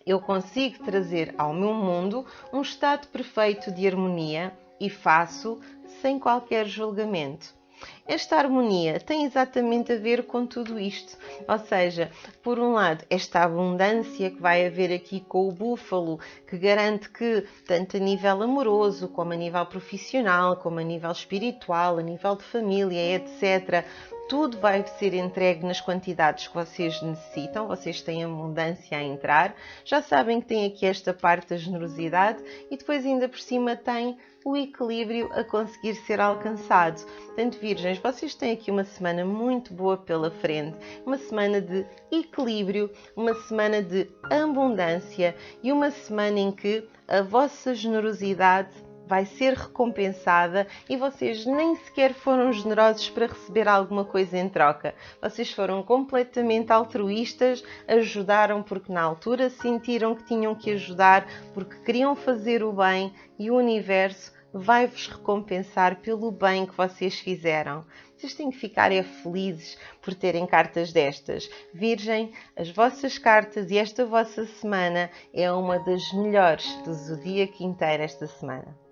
eu consigo trazer ao meu mundo um estado perfeito de harmonia e faço sem qualquer julgamento. Esta harmonia tem exatamente a ver com tudo isto, ou seja, por um lado, esta abundância que vai haver aqui com o búfalo, que garante que, tanto a nível amoroso, como a nível profissional, como a nível espiritual, a nível de família, etc., tudo vai ser entregue nas quantidades que vocês necessitam, vocês têm abundância a entrar, já sabem que tem aqui esta parte da generosidade e depois ainda por cima tem o equilíbrio a conseguir ser alcançado. Portanto, virgens, vocês têm aqui uma semana muito boa pela frente, uma semana de equilíbrio, uma semana de abundância e uma semana em que a vossa generosidade vai ser recompensada e vocês nem sequer foram generosos para receber alguma coisa em troca. Vocês foram completamente altruístas, ajudaram porque na altura sentiram que tinham que ajudar, porque queriam fazer o bem e o universo vai-vos recompensar pelo bem que vocês fizeram. Vocês têm que ficar felizes por terem cartas destas. Virgem, as vossas cartas e esta vossa semana é uma das melhores do zodíaco inteiro esta semana.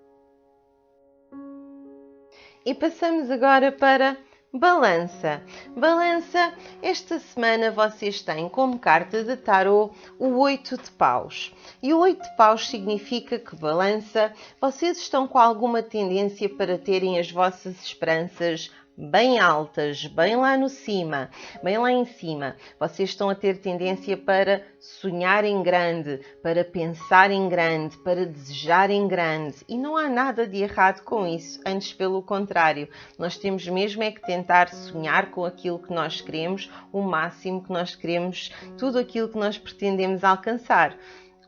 E passamos agora para Balança. Balança, esta semana vocês têm como carta de tarô o 8 de paus. E o 8 de paus significa que, Balança, vocês estão com alguma tendência para terem as vossas esperanças bem altas, bem lá no cima, bem lá em cima. Vocês estão a ter tendência para sonhar em grande, para pensar em grande, para desejar em grande. E não há nada de errado com isso, antes pelo contrário. Nós temos mesmo é que tentar sonhar com aquilo que nós queremos, o máximo que nós queremos, tudo aquilo que nós pretendemos alcançar.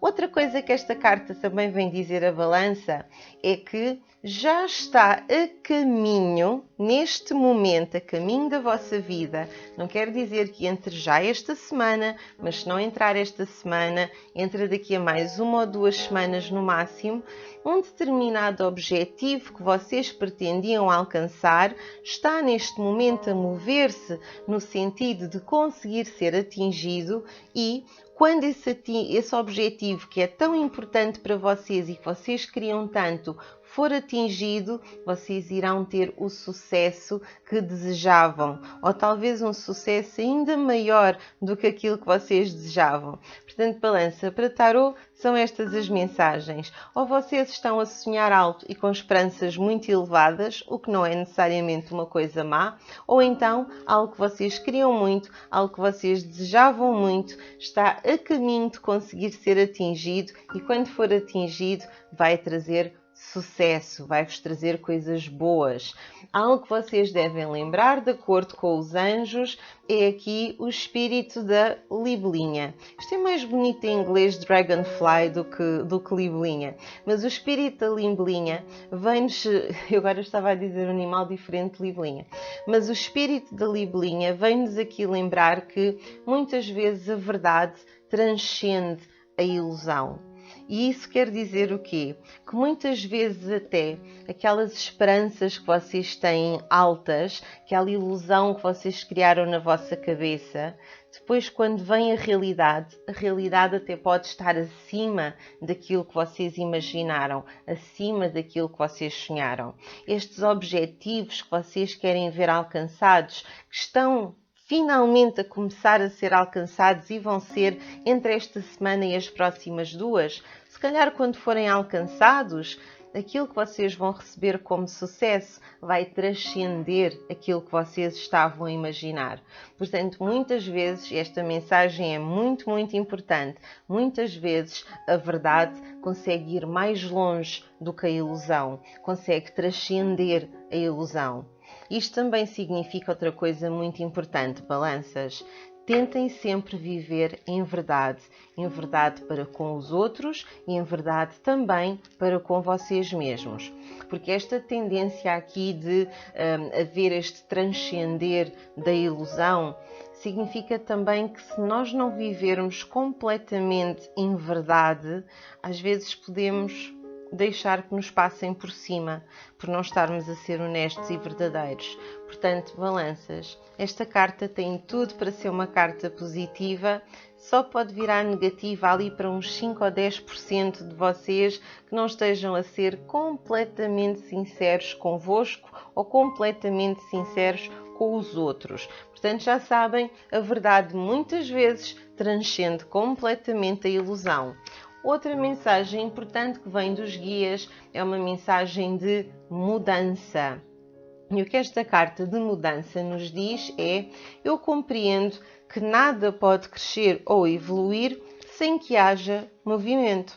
Outra coisa que esta carta também vem dizer a Balança é que já está a caminho, neste momento, a caminho da vossa vida. Não quer dizer que entre já esta semana, mas se não entrar esta semana, entra daqui a mais 1 ou 2 semanas no máximo, um determinado objetivo que vocês pretendiam alcançar está neste momento a mover-se no sentido de conseguir ser atingido e quando esse objetivo que é tão importante para vocês e que vocês queriam tanto for atingido, vocês irão ter o sucesso que desejavam, ou talvez um sucesso ainda maior do que aquilo que vocês desejavam. Portanto, Balança, para tarô são estas as mensagens. Ou vocês estão a sonhar alto e com esperanças muito elevadas, o que não é necessariamente uma coisa má, ou então algo que vocês queriam muito, algo que vocês desejavam muito, está a caminho de conseguir ser atingido e quando for atingido vai trazer sucesso, vai-vos trazer coisas boas. Algo que vocês devem lembrar, de acordo com os anjos, é aqui o espírito da libelinha. Isto é mais bonito em inglês, dragonfly, do que libelinha. Mas o espírito da libelinha vem-nos... Eu agora estava a dizer um animal diferente de libelinha. Mas o espírito da libelinha vem-nos aqui lembrar que muitas vezes a verdade transcende a ilusão. E isso quer dizer o quê? Que muitas vezes até aquelas esperanças que vocês têm altas, aquela ilusão que vocês criaram na vossa cabeça, depois quando vem a realidade até pode estar acima daquilo que vocês imaginaram, acima daquilo que vocês sonharam. Estes objetivos que vocês querem ver alcançados, que estão finalmente a começar a ser alcançados e vão ser entre esta semana e as próximas 2, se calhar quando forem alcançados, aquilo que vocês vão receber como sucesso vai transcender aquilo que vocês estavam a imaginar. Portanto, muitas vezes, esta mensagem é muito, muito importante, muitas vezes a verdade consegue ir mais longe do que a ilusão, consegue transcender a ilusão. Isto também significa outra coisa muito importante, Balanças. Tentem sempre viver em verdade para com os outros e em verdade também para com vocês mesmos. porque esta tendência aqui de haver este transcender da ilusão significa também que se nós não vivermos completamente em verdade, às vezes podemos deixar que nos passem por cima, por não estarmos a ser honestos e verdadeiros. Portanto, balanças, esta carta tem tudo para ser uma carta positiva, só pode virar negativa ali para uns 5 ou 10% de vocês que não estejam a ser completamente sinceros convosco ou completamente sinceros com os outros. Portanto, já sabem, a verdade muitas vezes transcende completamente a ilusão. Outra mensagem importante que vem dos guias é uma mensagem de mudança. E o que esta carta de mudança nos diz é: eu compreendo que nada pode crescer ou evoluir sem que haja movimento.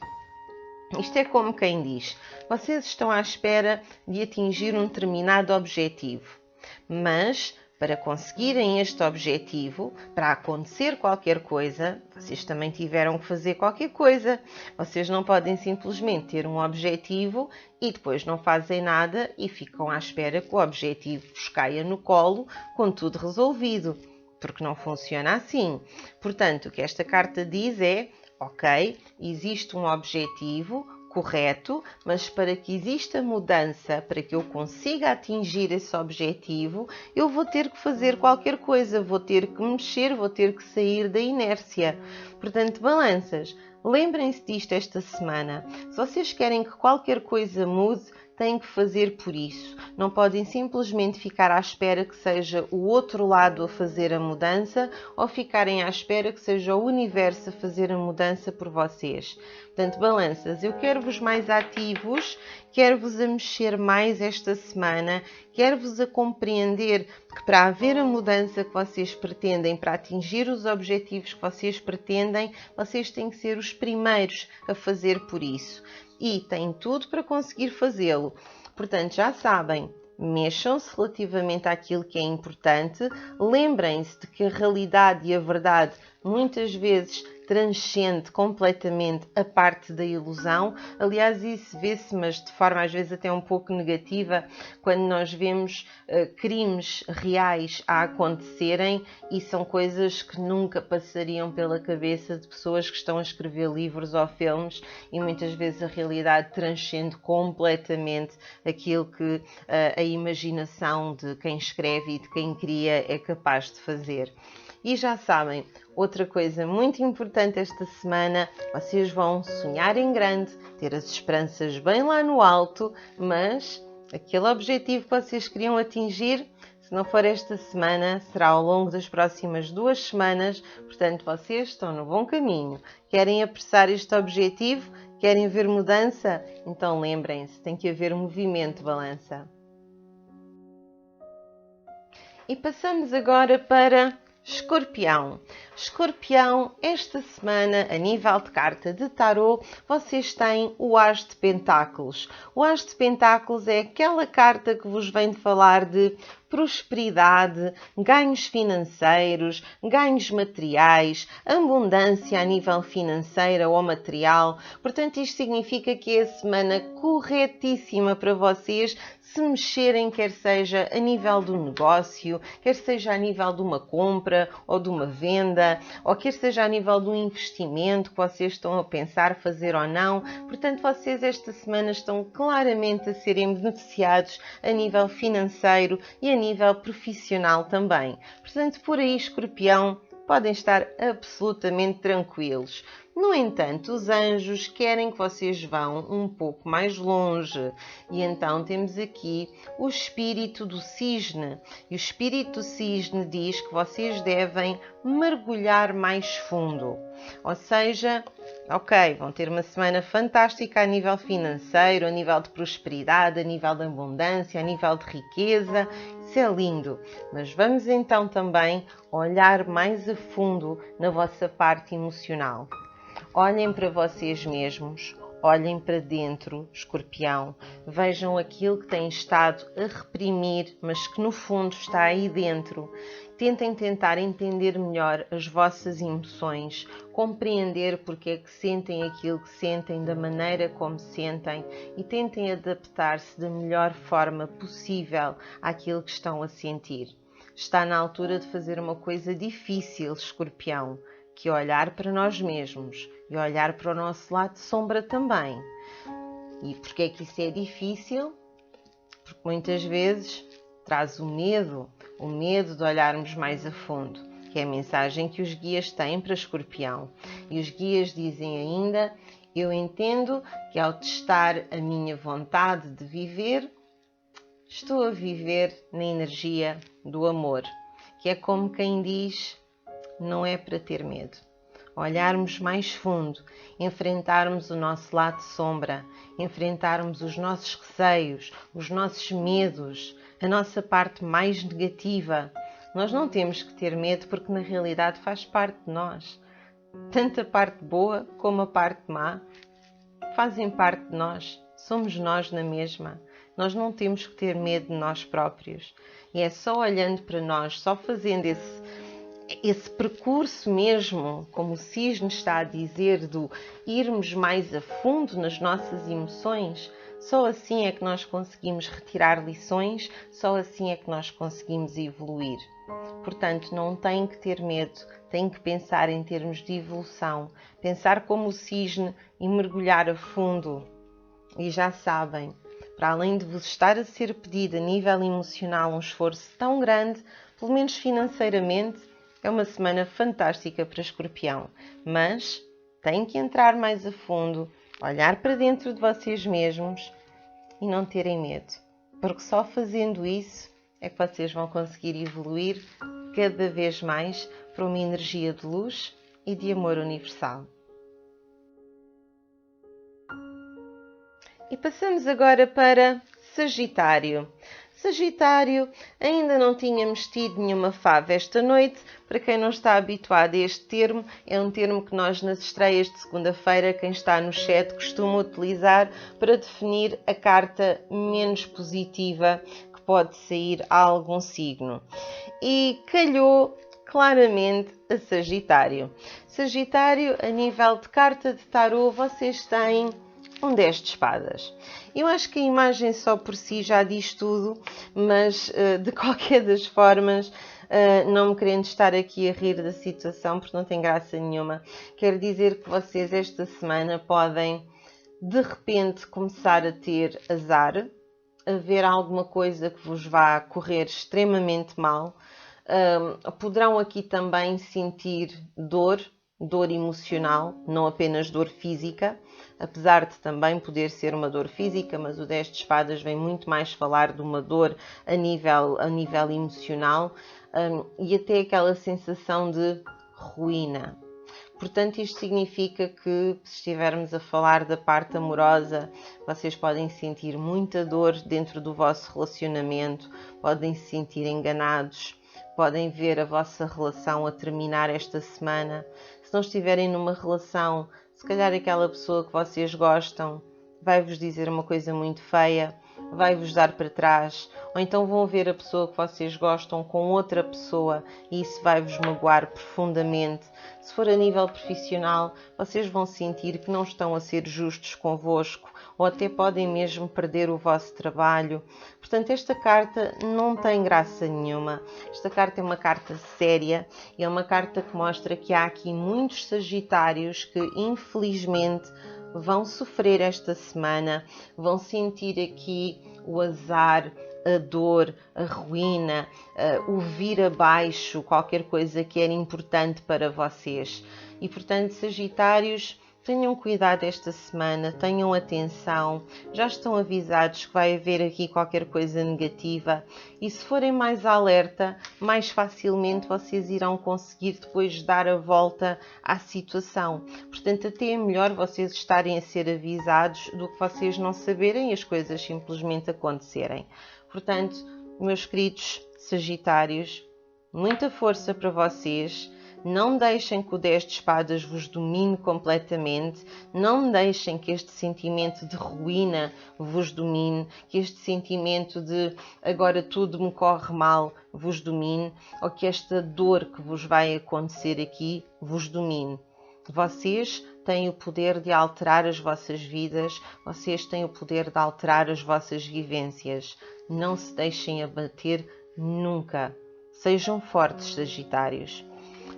Isto é como quem diz: vocês estão à espera de atingir um determinado objetivo, mas para conseguirem este objetivo, para acontecer qualquer coisa, vocês também tiveram que fazer qualquer coisa. Vocês não podem simplesmente ter um objetivo e depois não fazem nada e ficam à espera que o objetivo vos caia no colo com tudo resolvido, porque não funciona assim. Portanto, o que esta carta diz é: ok, existe um objetivo correto, mas para que exista mudança, para que eu consiga atingir esse objetivo, eu vou ter que fazer qualquer coisa, vou ter que mexer, vou ter que sair da inércia. Portanto, balanças, lembrem-se disto esta semana. Se vocês querem que qualquer coisa mude, têm que fazer por isso. Não podem simplesmente ficar à espera que seja o outro lado a fazer a mudança ou ficarem à espera que seja o universo a fazer a mudança por vocês. Portanto, balanças, eu quero-vos mais ativos, quero-vos a mexer mais esta semana, quero-vos a compreender que para haver a mudança que vocês pretendem, para atingir os objetivos que vocês pretendem, vocês têm que ser os primeiros a fazer por isso. E têm tudo para conseguir fazê-lo. Portanto, já sabem, mexam-se relativamente àquilo que é importante, lembrem-se de que a realidade e a verdade muitas vezes transcende completamente a parte da ilusão. Aliás, isso vê-se, mas de forma às vezes até um pouco negativa, quando nós vemos crimes reais a acontecerem e são coisas que nunca passariam pela cabeça de pessoas que estão a escrever livros ou filmes, e muitas vezes a realidade transcende completamente aquilo que a imaginação de quem escreve e de quem cria é capaz de fazer. E já sabem, outra coisa muito importante esta semana, vocês vão sonhar em grande, ter as esperanças bem lá no alto, mas aquele objetivo que vocês queriam atingir, se não for esta semana, será ao longo das próximas 2 semanas, portanto vocês estão no bom caminho. Querem apressar este objetivo? Querem ver mudança? Então lembrem-se, tem que haver movimento, balança. E passamos agora para Escorpião. Escorpião, esta semana, a nível de carta de tarô, vocês têm o As de Pentáculos. O As de Pentáculos é aquela carta que vos vem de falar de prosperidade, ganhos financeiros, ganhos materiais, abundância a nível financeiro ou material. Portanto, isto significa que é a semana corretíssima para vocês se mexerem, quer seja a nível do negócio, quer seja a nível de uma compra ou de uma venda, ou quer seja a nível de um investimento que vocês estão a pensar fazer ou não. Portanto, vocês esta semana estão claramente a serem beneficiados a nível financeiro e a nível profissional também. Portanto, por aí, Escorpião, podem estar absolutamente tranquilos. No entanto, os anjos querem que vocês vão um pouco mais longe. E então temos aqui o espírito do cisne. E o espírito do cisne diz que vocês devem mergulhar mais fundo. Ou seja, ok, vão ter uma semana fantástica a nível financeiro, a nível de prosperidade, a nível de abundância, a nível de riqueza. Isso é lindo. Mas vamos então também olhar mais a fundo na vossa parte emocional. Olhem para vocês mesmos, Olhem para dentro, Escorpião. Vejam aquilo que têm estado a reprimir, mas que no fundo está aí dentro. Tentem tentar entender melhor as vossas emoções, compreender porque é que sentem aquilo que sentem, da maneira como sentem, e tentem adaptar-se da melhor forma possível àquilo que estão a sentir. Está na altura de fazer uma coisa difícil, Escorpião, que é olhar para nós mesmos e olhar para o nosso lado de sombra também. E porquê é que isso é difícil? Porque muitas vezes traz o medo de olharmos mais a fundo, que é a mensagem que os guias têm para Escorpião. E os guias dizem ainda: eu entendo que ao testar a minha vontade de viver, estou a viver na energia do amor, que é como quem diz, não é para ter medo. Olharmos mais fundo, enfrentarmos o nosso lado sombra, enfrentarmos os nossos receios, os nossos medos, a nossa parte mais negativa. Nós não temos que ter medo porque na realidade faz parte de nós. Tanto a parte boa como a parte má fazem parte de nós. Somos nós na mesma. Nós não temos que ter medo de nós próprios. E é só olhando para nós, só fazendo esse percurso mesmo, como o Cisne está a dizer, do irmos mais a fundo nas nossas emoções, só assim é que nós conseguimos retirar lições, só assim é que nós conseguimos evoluir. Portanto, não tem que ter medo, tem que pensar em termos de evolução, pensar como o cisne e mergulhar a fundo. E já sabem, para além de vos estar a ser pedido a nível emocional um esforço tão grande, pelo menos financeiramente, é uma semana fantástica para Escorpião, mas têm que entrar mais a fundo, olhar para dentro de vocês mesmos e não terem medo, porque só fazendo isso é que vocês vão conseguir evoluir cada vez mais para uma energia de luz e de amor universal. E passamos agora para Sagitário. Sagitário, ainda não tínhamos tido nenhuma fava esta noite. Para quem não está habituado a este termo, é um termo que nós nas estreias de segunda-feira, quem está no chat, costuma utilizar para definir a carta menos positiva que pode sair a algum signo. E calhou claramente a Sagitário. Sagitário, a nível de carta de tarô, vocês têm um 10 de espadas. Eu acho que a imagem só por si já diz tudo, mas de qualquer das formas, não me querendo estar aqui a rir da situação, porque não tem graça nenhuma, quero dizer que vocês esta semana podem de repente começar a ter azar, a ver alguma coisa que vos vá correr extremamente mal. Poderão aqui também sentir dor emocional, não apenas dor física, apesar de também poder ser uma dor física, mas o 10 de espadas vem muito mais falar de uma dor a nível emocional, e até aquela sensação de ruína. Portanto, isto significa que, se estivermos a falar da parte amorosa, vocês podem sentir muita dor dentro do vosso relacionamento, podem se sentir enganados, podem ver a vossa relação a terminar esta semana. Se não estiverem numa relação, se calhar aquela pessoa que vocês gostam vai-vos dizer uma coisa muito feia, vai-vos dar para trás, ou então vão ver a pessoa que vocês gostam com outra pessoa e isso vai-vos magoar profundamente. Se for a nível profissional, vocês vão sentir que não estão a ser justos convosco, ou até podem mesmo perder o vosso trabalho. Portanto, esta carta não tem graça nenhuma. Esta carta é uma carta séria e é uma carta que mostra que há aqui muitos sagitários que, infelizmente, vão sofrer esta semana, vão sentir aqui o azar, a dor, a ruína, o vir abaixo, qualquer coisa que era importante para vocês. E, portanto, Sagitários, tenham cuidado esta semana, tenham atenção, já estão avisados que vai haver aqui qualquer coisa negativa e se forem mais alerta, mais facilmente vocês irão conseguir depois dar a volta à situação. Portanto, até é melhor vocês estarem a ser avisados do que vocês não saberem e as coisas simplesmente acontecerem. Portanto, meus queridos Sagitários, muita força para vocês. Não deixem que o 10 de espadas vos domine completamente. Não deixem que este sentimento de ruína vos domine, que este sentimento de agora tudo me corre mal vos domine, ou que esta dor que vos vai acontecer aqui vos domine. Vocês têm o poder de alterar as vossas vidas, vocês têm o poder de alterar as vossas vivências. Não se deixem abater nunca. Sejam fortes, Sagitários.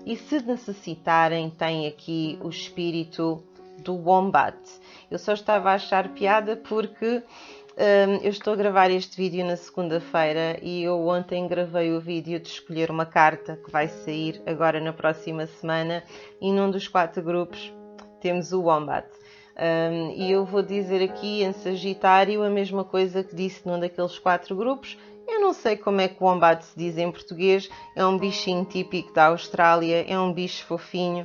E se necessitarem, tem aqui o espírito do Wombat. Eu só estava a achar piada porque eu estou a gravar este vídeo na segunda-feira e eu ontem gravei o vídeo de escolher uma carta que vai sair agora na próxima semana e num dos 4 grupos temos o Wombat. E eu vou dizer aqui em Sagitário a mesma coisa que disse num daqueles 4 grupos. Eu não sei como é que o Wombat se diz em português, é um bichinho típico da Austrália, é um bicho fofinho,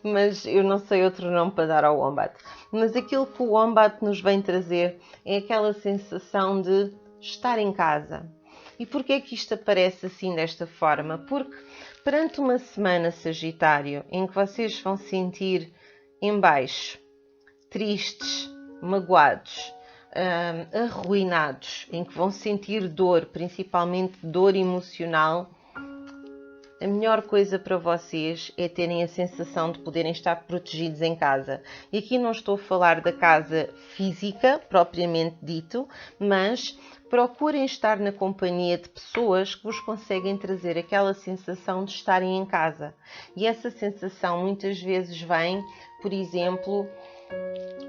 mas eu não sei outro nome para dar ao Wombat. Mas aquilo que o Wombat nos vem trazer é aquela sensação de estar em casa. E porquê é que isto aparece assim desta forma? Porque perante uma semana, Sagitário, em que vocês vão sentir em baixo, tristes, magoados, arruinados, em que vão sentir dor, principalmente dor emocional, a melhor coisa para vocês é terem a sensação de poderem estar protegidos em casa. E aqui não estou a falar da casa física, propriamente dito, mas procurem estar na companhia de pessoas que vos conseguem trazer aquela sensação de estarem em casa. E essa sensação muitas vezes vem, por exemplo,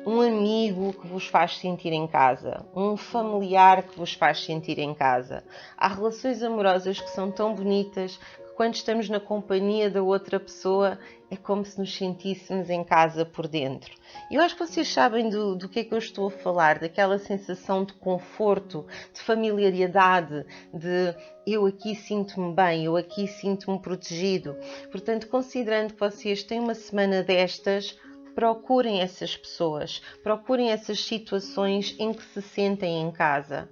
um amigo que vos faz sentir em casa, um familiar que vos faz sentir em casa. Há relações amorosas que são tão bonitas que quando estamos na companhia da outra pessoa é como se nos sentíssemos em casa por dentro. Eu acho que vocês sabem do que é que eu estou a falar, daquela sensação de conforto, de familiaridade, de eu aqui sinto-me bem, eu aqui sinto-me protegido. Portanto, considerando que vocês têm uma semana destas, procurem essas pessoas, procurem essas situações em que se sentem em casa.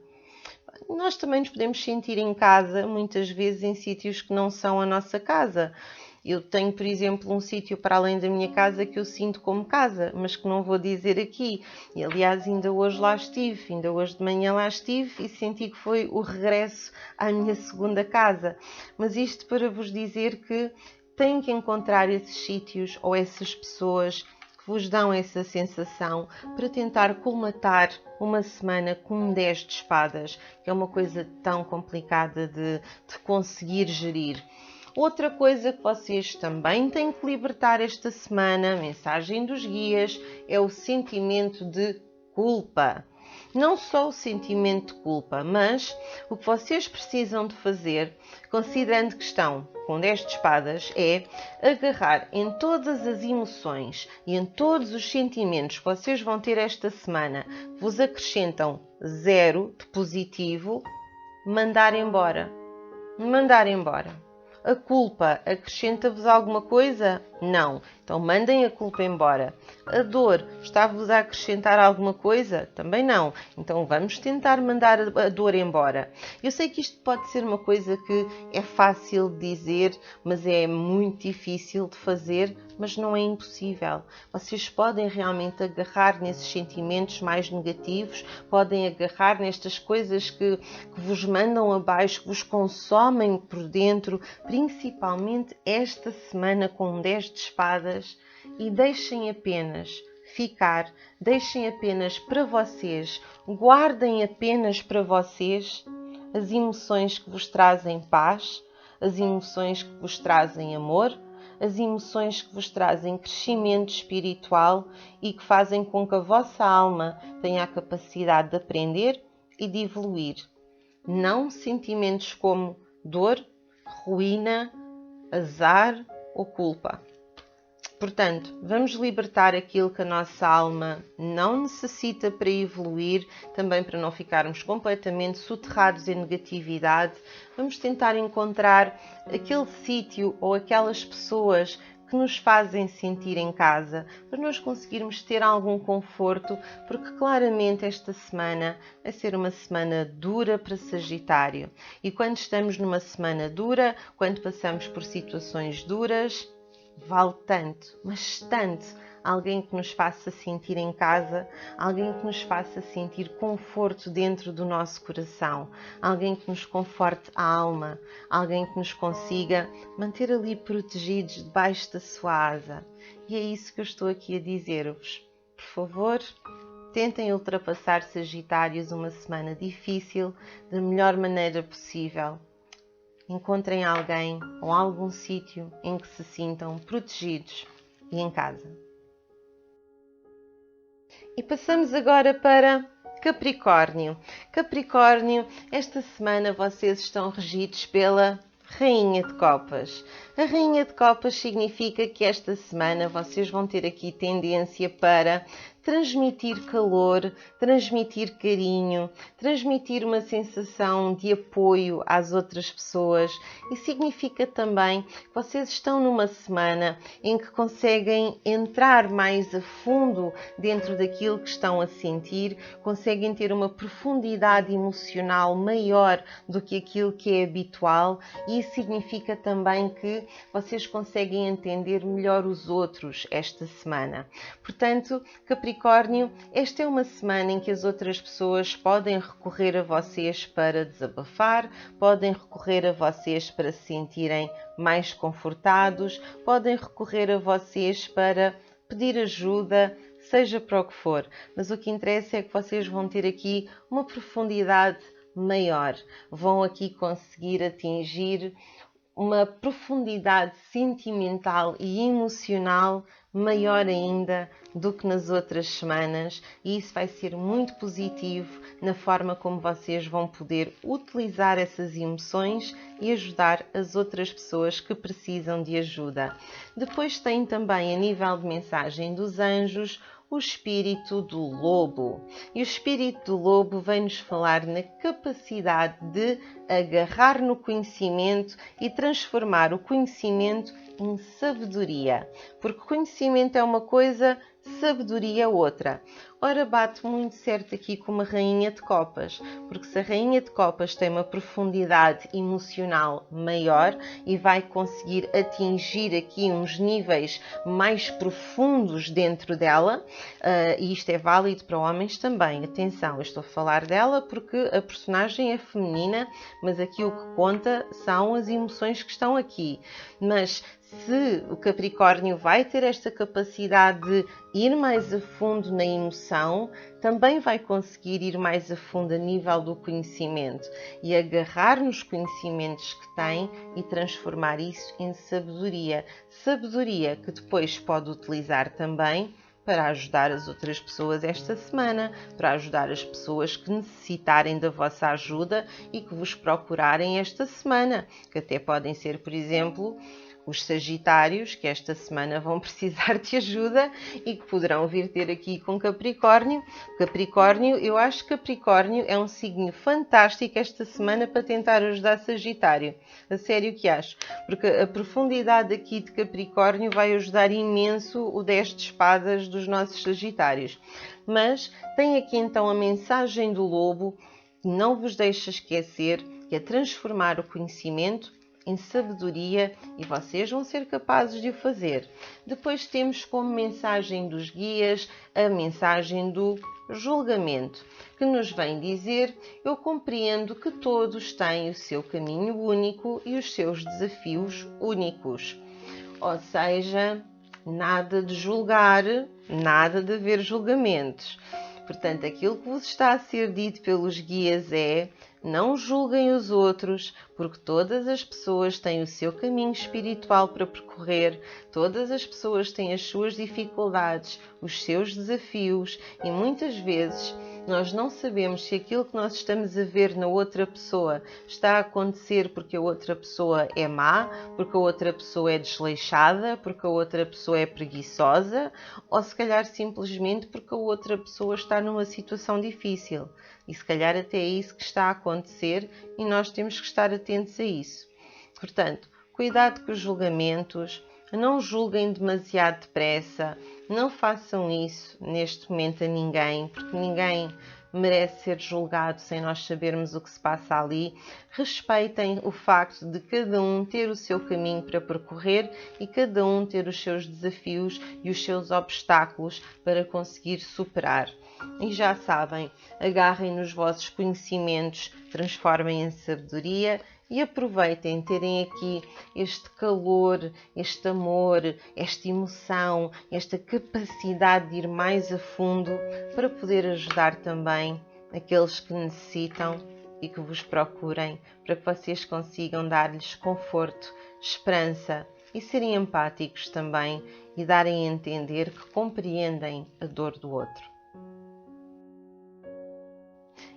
Nós também nos podemos sentir em casa, muitas vezes em sítios que não são a nossa casa. Eu tenho, por exemplo, um sítio para além da minha casa que eu sinto como casa, mas que não vou dizer aqui. E, aliás, ainda hoje lá estive, ainda hoje de manhã lá estive e senti que foi o regresso à minha segunda casa. Mas isto para vos dizer que têm que encontrar esses sítios ou essas pessoas que vos dão essa sensação para tentar colmatar uma semana com um 10 de espadas, que é uma coisa tão complicada de conseguir gerir. Outra coisa que vocês também têm que libertar esta semana, mensagem dos guias, é o sentimento de culpa. Não só o sentimento de culpa, mas o que vocês precisam de fazer, considerando que estão com 10 de espadas, é agarrar em todas as emoções e em todos os sentimentos que vocês vão ter esta semana, que vos acrescentam 0 de positivo, mandar embora. Mandar embora. A culpa acrescenta-vos alguma coisa? Não. Então mandem a culpa embora. A dor está-vos a acrescentar alguma coisa? Também não. Então vamos tentar mandar a dor embora. Eu sei que isto pode ser uma coisa que é fácil de dizer, mas é muito difícil de fazer, mas não é impossível. Vocês podem realmente agarrar nesses sentimentos mais negativos, podem agarrar nestas coisas que vos mandam abaixo, que vos consomem por dentro, principalmente esta semana com 10 de espadas, e deixem apenas ficar, deixem apenas para vocês, guardem apenas para vocês as emoções que vos trazem paz, as emoções que vos trazem amor, as emoções que vos trazem crescimento espiritual e que fazem com que a vossa alma tenha a capacidade de aprender e de evoluir. Não sentimentos como dor, ruína, azar ou culpa. Portanto, vamos libertar aquilo que a nossa alma não necessita para evoluir, também para não ficarmos completamente soterrados em negatividade. Vamos tentar encontrar aquele sítio ou aquelas pessoas que nos fazem sentir em casa, para nós conseguirmos ter algum conforto, porque claramente esta semana vai ser uma semana dura para Sagitário. E quando estamos numa semana dura, quando passamos por situações duras, vale tanto, mas tanto, alguém que nos faça sentir em casa, alguém que nos faça sentir conforto dentro do nosso coração, alguém que nos conforte a alma, alguém que nos consiga manter ali protegidos debaixo da sua asa. E é isso que eu estou aqui a dizer-vos. Por favor, tentem ultrapassar, Sagitários, uma semana difícil da melhor maneira possível. Encontrem alguém ou algum sítio em que se sintam protegidos e em casa. E passamos agora para Capricórnio. Capricórnio, esta semana vocês estão regidos pela Rainha de Copas. A Rainha de Copas significa que esta semana vocês vão ter aqui tendência para transmitir calor, transmitir carinho, transmitir uma sensação de apoio às outras pessoas, e significa também que vocês estão numa semana em que conseguem entrar mais a fundo dentro daquilo que estão a sentir, conseguem ter uma profundidade emocional maior do que aquilo que é habitual, e isso significa também que vocês conseguem entender melhor os outros esta semana. Portanto, Capricórnio, esta é uma semana em que as outras pessoas podem recorrer a vocês para desabafar, podem recorrer a vocês para se sentirem mais confortados, podem recorrer a vocês para pedir ajuda, seja para o que for. Mas o que interessa é que vocês vão ter aqui uma profundidade maior, vão aqui conseguir atingir uma profundidade sentimental e emocional maior ainda do que nas outras semanas, e isso vai ser muito positivo na forma como vocês vão poder utilizar essas emoções e ajudar as outras pessoas que precisam de ajuda. Depois tem também, a nível de mensagem dos anjos, o espírito do lobo. E o espírito do lobo vem-nos falar na capacidade de agarrar no conhecimento e transformar o conhecimento em sabedoria. Porque conhecimento é uma coisa, sabedoria é outra. Ora, bate muito certo aqui com uma Rainha de Copas, porque se a Rainha de Copas tem uma profundidade emocional maior e vai conseguir atingir aqui uns níveis mais profundos dentro dela, e isto é válido para homens também, atenção, eu estou a falar dela porque a personagem é feminina, mas aqui o que conta são as emoções que estão aqui. Mas se o Capricórnio vai ter esta capacidade de ir mais a fundo na emoção, também vai conseguir ir mais a fundo a nível do conhecimento e agarrar nos conhecimentos que tem e transformar isso em sabedoria. Sabedoria que depois pode utilizar também para ajudar as outras pessoas esta semana, para ajudar as pessoas que necessitarem da vossa ajuda e que vos procurarem esta semana, que até podem ser, por exemplo, os Sagitários, que esta semana vão precisar de ajuda e que poderão vir ter aqui com Capricórnio. Capricórnio, eu acho que Capricórnio é um signo fantástico esta semana para tentar ajudar Sagitário. A sério que acho. Porque a profundidade aqui de Capricórnio vai ajudar imenso o 10 de espadas dos nossos Sagitários. Mas tem aqui então a mensagem do lobo, que não vos deixa esquecer, que é transformar o conhecimento em sabedoria, e vocês vão ser capazes de o fazer. Depois temos como mensagem dos guias a mensagem do julgamento, que nos vem dizer: eu compreendo que todos têm o seu caminho único e os seus desafios únicos. Ou seja, nada de julgar, nada de haver julgamentos. Portanto, aquilo que vos está a ser dito pelos guias é: não julguem os outros, porque todas as pessoas têm o seu caminho espiritual para percorrer, todas as pessoas têm as suas dificuldades, os seus desafios, e muitas vezes nós não sabemos se aquilo que nós estamos a ver na outra pessoa está a acontecer porque a outra pessoa é má, porque a outra pessoa é desleixada, porque a outra pessoa é preguiçosa, ou se calhar simplesmente porque a outra pessoa está numa situação difícil. E se calhar até é isso que está a acontecer e nós temos que estar atentos a isso. Portanto, cuidado com os julgamentos, Não julguem demasiado depressa, não façam isso neste momento a ninguém, porque ninguém merece ser julgado sem nós sabermos o que se passa ali. Respeitem o facto de cada um ter o seu caminho para percorrer e cada um ter os seus desafios e os seus obstáculos para conseguir superar. E já sabem, agarrem nos vossos conhecimentos, transformem em sabedoria e aproveitem terem aqui este calor, este amor, esta emoção, esta capacidade de ir mais a fundo para poder ajudar também aqueles que necessitam e que vos procurem, para que vocês consigam dar-lhes conforto, esperança e serem empáticos também e darem a entender que compreendem a dor do outro.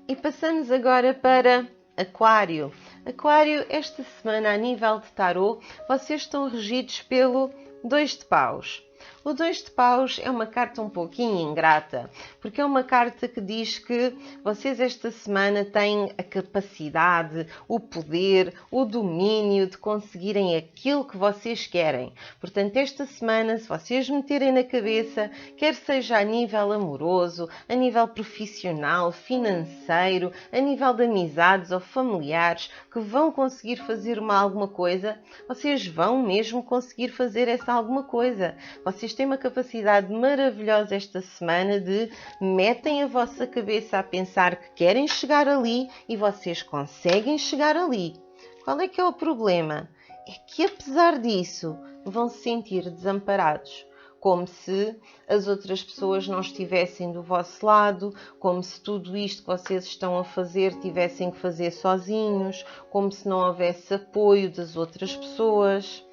E passamos agora para Aquário. Aquário, esta semana a nível de tarô, vocês estão regidos pelo 2 de paus. O 2 de paus é uma carta um pouquinho ingrata, porque é uma carta que diz que vocês esta semana têm a capacidade, o poder, o domínio de conseguirem aquilo que vocês querem. Portanto, esta semana, se vocês meterem na cabeça, quer seja a nível amoroso, a nível profissional, financeiro, a nível de amizades ou familiares, que vão conseguir fazer alguma coisa, vocês vão mesmo conseguir fazer essa alguma coisa. Vocês têm uma capacidade maravilhosa esta semana de metem a vossa cabeça a pensar que querem chegar ali e vocês conseguem chegar ali. Qual é que é o problema? É que apesar disso vão se sentir desamparados, como se as outras pessoas não estivessem do vosso lado, como se tudo isto que vocês estão a fazer tivessem que fazer sozinhos, como se não houvesse apoio das outras pessoas.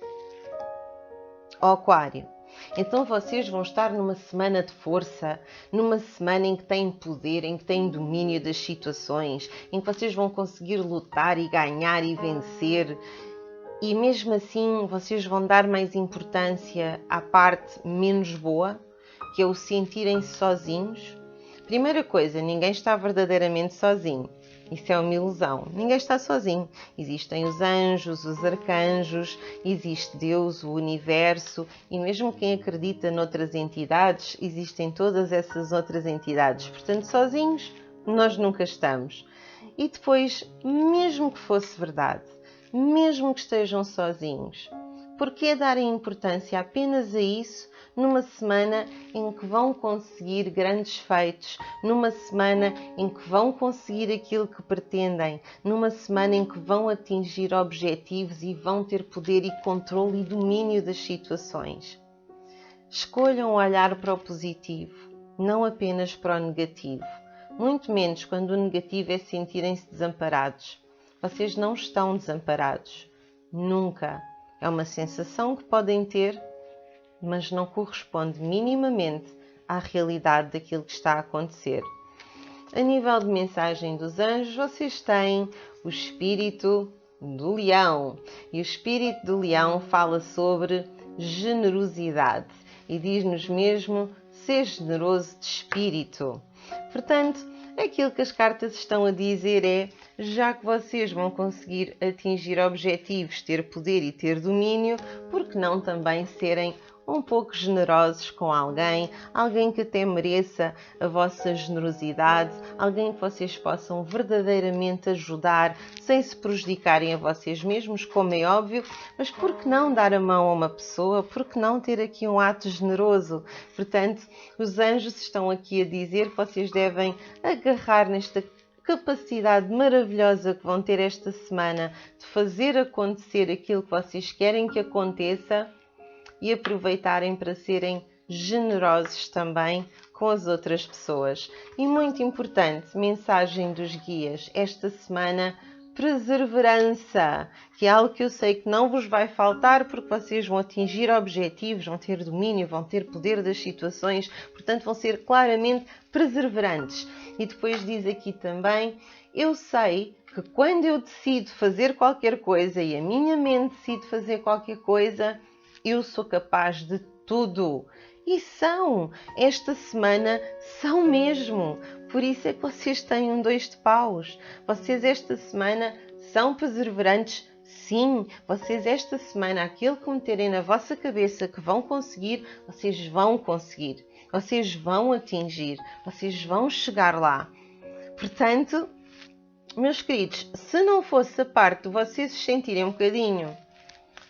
Aquário. Então vocês vão estar numa semana de força, numa semana em que têm poder, em que têm domínio das situações, em que vocês vão conseguir lutar e ganhar e vencer. E mesmo assim vocês vão dar mais importância à parte menos boa, que é o sentirem-se sozinhos. Primeira coisa, ninguém está verdadeiramente sozinho. Isso é uma ilusão. Ninguém está sozinho. Existem os anjos, os arcanjos, existe Deus, o universo e mesmo quem acredita noutras entidades, existem todas essas outras entidades. Portanto, sozinhos nós nunca estamos. E depois, mesmo que fosse verdade, mesmo que estejam sozinhos, por que darem importância apenas a isso numa semana em que vão conseguir grandes feitos, numa semana em que vão conseguir aquilo que pretendem, numa semana em que vão atingir objetivos e vão ter poder e controle e domínio das situações? Escolham olhar para o positivo, não apenas para o negativo, muito menos quando o negativo é sentirem-se desamparados. Vocês não estão desamparados, nunca. É uma sensação que podem ter, mas não corresponde minimamente à realidade daquilo que está a acontecer. A nível de mensagem dos anjos, vocês têm o espírito do leão. E o espírito do leão fala sobre generosidade e diz-nos mesmo ser generoso de espírito. Portanto, aquilo que as cartas estão a dizer é, já que vocês vão conseguir atingir objetivos, ter poder e ter domínio, por que não também serem um pouco generosos com alguém que até mereça a vossa generosidade, alguém que vocês possam verdadeiramente ajudar sem se prejudicarem a vocês mesmos, como é óbvio, mas por que não dar a mão a uma pessoa, por que não ter aqui um ato generoso? Portanto, os anjos estão aqui a dizer que vocês devem agarrar nesta capacidade maravilhosa que vão ter esta semana de fazer acontecer aquilo que vocês querem que aconteça e aproveitarem para serem generosos também com as outras pessoas. E muito importante, mensagem dos guias, esta semana, perseverança, que é algo que eu sei que não vos vai faltar porque vocês vão atingir objetivos, vão ter domínio, vão ter poder das situações, portanto vão ser claramente perseverantes. E depois diz aqui também, eu sei que quando eu decido fazer qualquer coisa e a minha mente decide fazer qualquer coisa, eu sou capaz de tudo. E são. Esta semana são mesmo. Por isso é que vocês têm um 2 de paus. Vocês esta semana são perseverantes, Sim, vocês esta semana, aquilo que meterem na vossa cabeça que vão conseguir, vocês vão conseguir. Vocês vão atingir, vocês vão chegar lá. Portanto, meus queridos, se não fosse a parte de vocês se sentirem um bocadinho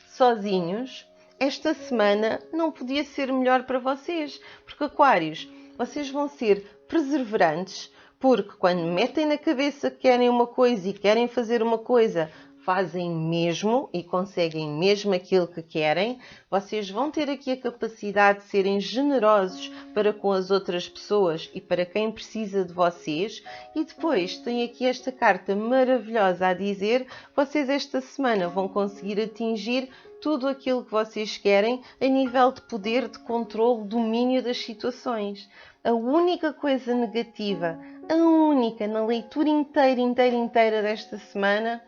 sozinhos, esta semana não podia ser melhor para vocês. Porque, Aquários, vocês vão ser perseverantes, porque quando metem na cabeça que querem uma coisa e querem fazer uma coisa, fazem mesmo e conseguem mesmo aquilo que querem. Vocês vão ter aqui a capacidade de serem generosos para com as outras pessoas e para quem precisa de vocês. E depois tem aqui esta carta maravilhosa a dizer: vocês esta semana vão conseguir atingir tudo aquilo que vocês querem a nível de poder, de controle, domínio das situações. A única coisa negativa, a única na leitura inteira desta semana,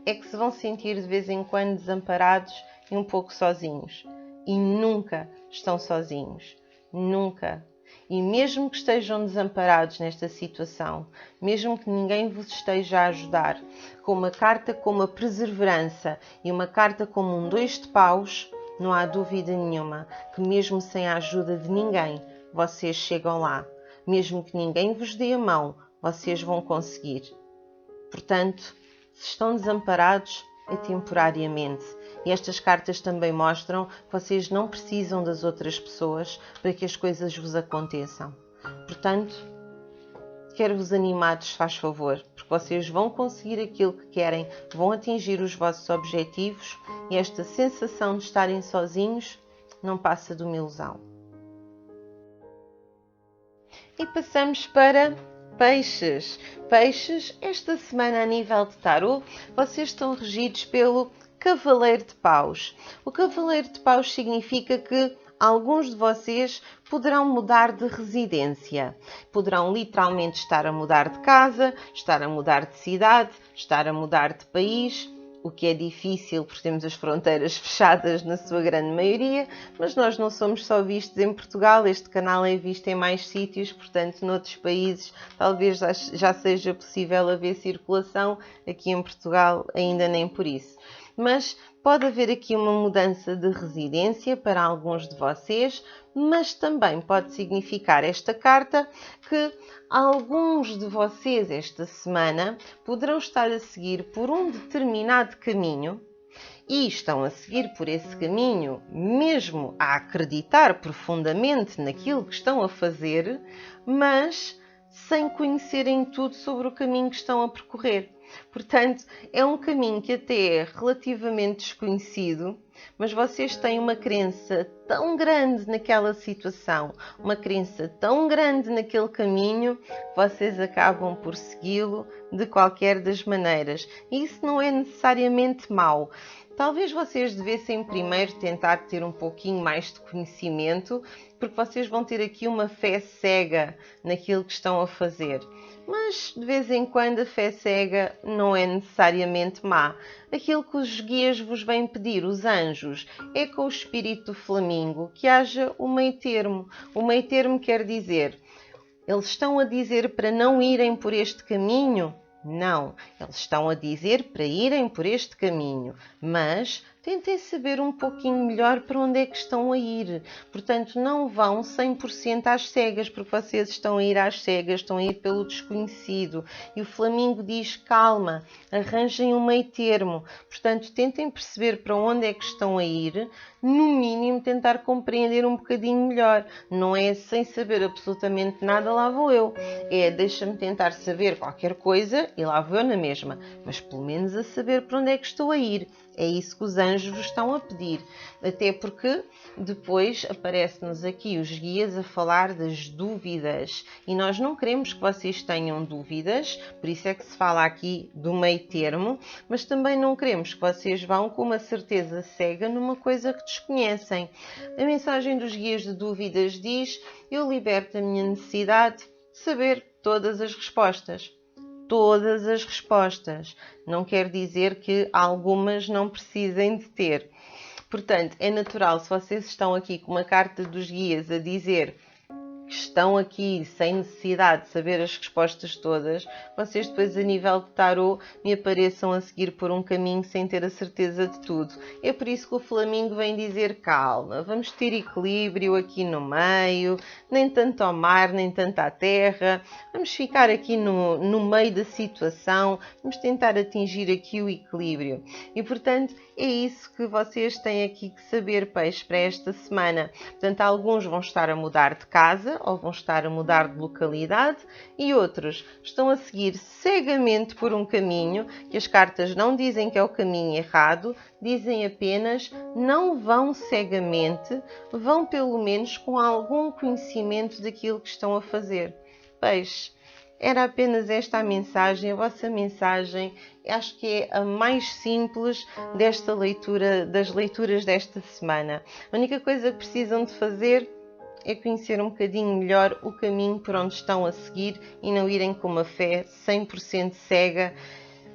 é que se vão sentir de vez em quando desamparados e um pouco sozinhos. E nunca estão sozinhos. Nunca. E mesmo que estejam desamparados nesta situação, mesmo que ninguém vos esteja a ajudar, com uma carta como a perseverança e uma carta como um 2 de paus, não há dúvida nenhuma que mesmo sem a ajuda de ninguém, vocês chegam lá. Mesmo que ninguém vos dê a mão, vocês vão conseguir. Portanto, se estão desamparados, é temporariamente. E estas cartas também mostram que vocês não precisam das outras pessoas para que as coisas vos aconteçam. Portanto, quero-vos animados, faz favor, porque vocês vão conseguir aquilo que querem, vão atingir os vossos objetivos e esta sensação de estarem sozinhos não passa de uma ilusão. E passamos para Peixes. Peixes, esta semana a nível de tarô, vocês estão regidos pelo Cavaleiro de Paus. O Cavaleiro de Paus significa que alguns de vocês poderão mudar de residência. Poderão literalmente estar a mudar de casa, estar a mudar de cidade, estar a mudar de país, o que é difícil porque temos as fronteiras fechadas na sua grande maioria, mas nós não somos só vistos em Portugal, este canal é visto em mais sítios, portanto, noutros países talvez já seja possível haver circulação, aqui em Portugal ainda nem por isso. Mas pode haver aqui uma mudança de residência para alguns de vocês, mas também pode significar esta carta que alguns de vocês esta semana poderão estar a seguir por um determinado caminho e estão a seguir por esse caminho, mesmo a acreditar profundamente naquilo que estão a fazer, mas sem conhecerem tudo sobre o caminho que estão a percorrer. Portanto, é um caminho que até é relativamente desconhecido, mas vocês têm uma crença tão grande naquela situação, uma crença tão grande naquele caminho, que vocês acabam por segui-lo de qualquer das maneiras. E isso não é necessariamente mau. Talvez vocês devessem primeiro tentar ter um pouquinho mais de conhecimento, porque vocês vão ter aqui uma fé cega naquilo que estão a fazer. Mas, de vez em quando, a fé cega não é necessariamente má. Aquilo que os guias vos vêm pedir, os anjos, é com o espírito do flamingo que haja o meio termo. O meio termo quer dizer, eles estão a dizer para não irem por este caminho? Não, eles estão a dizer para irem por este caminho, mas tentem saber um pouquinho melhor para onde é que estão a ir. Portanto, não vão 100% às cegas, porque vocês estão a ir às cegas, estão a ir pelo desconhecido. E o Flamingo diz, calma, arranjem um meio termo. Portanto, tentem perceber para onde é que estão a ir, no mínimo tentar compreender um bocadinho melhor. Não é sem saber absolutamente nada, lá vou eu. É, deixa-me tentar saber qualquer coisa e lá vou eu na mesma. Mas pelo menos a saber para onde é que estou a ir. É isso que os anjos vos estão a pedir. Até porque depois aparecem-nos aqui os guias a falar das dúvidas. E nós não queremos que vocês tenham dúvidas, por isso é que se fala aqui do meio termo, mas também não queremos que vocês vão com uma certeza cega numa coisa que desconhecem. A mensagem dos guias de dúvidas diz, eu liberto a minha necessidade de saber todas as respostas. Todas as respostas. Não quer dizer que algumas não precisem de ter. Portanto, é natural, se vocês estão aqui com uma carta dos guias a dizer que estão aqui sem necessidade de saber as respostas todas, vocês depois a nível de tarot me apareçam a seguir por um caminho sem ter a certeza de tudo. É por isso que o Flamingo vem dizer calma, vamos ter equilíbrio aqui no meio, nem tanto ao mar, nem tanto à terra, vamos ficar aqui no meio da situação, vamos tentar atingir aqui o equilíbrio. E portanto é isso que vocês têm aqui que saber, peixes, para esta semana. Portanto, alguns vão estar a mudar de casa ou vão estar a mudar de localidade e outros estão a seguir cegamente por um caminho que as cartas não dizem que é o caminho errado, dizem apenas não vão cegamente, vão pelo menos com algum conhecimento daquilo que estão a fazer. Peixe, era apenas esta a mensagem, a vossa mensagem, acho que é a mais simples desta leitura, das leituras desta semana. A única coisa que precisam de fazer é conhecer um bocadinho melhor o caminho por onde estão a seguir e não irem com uma fé 100% cega,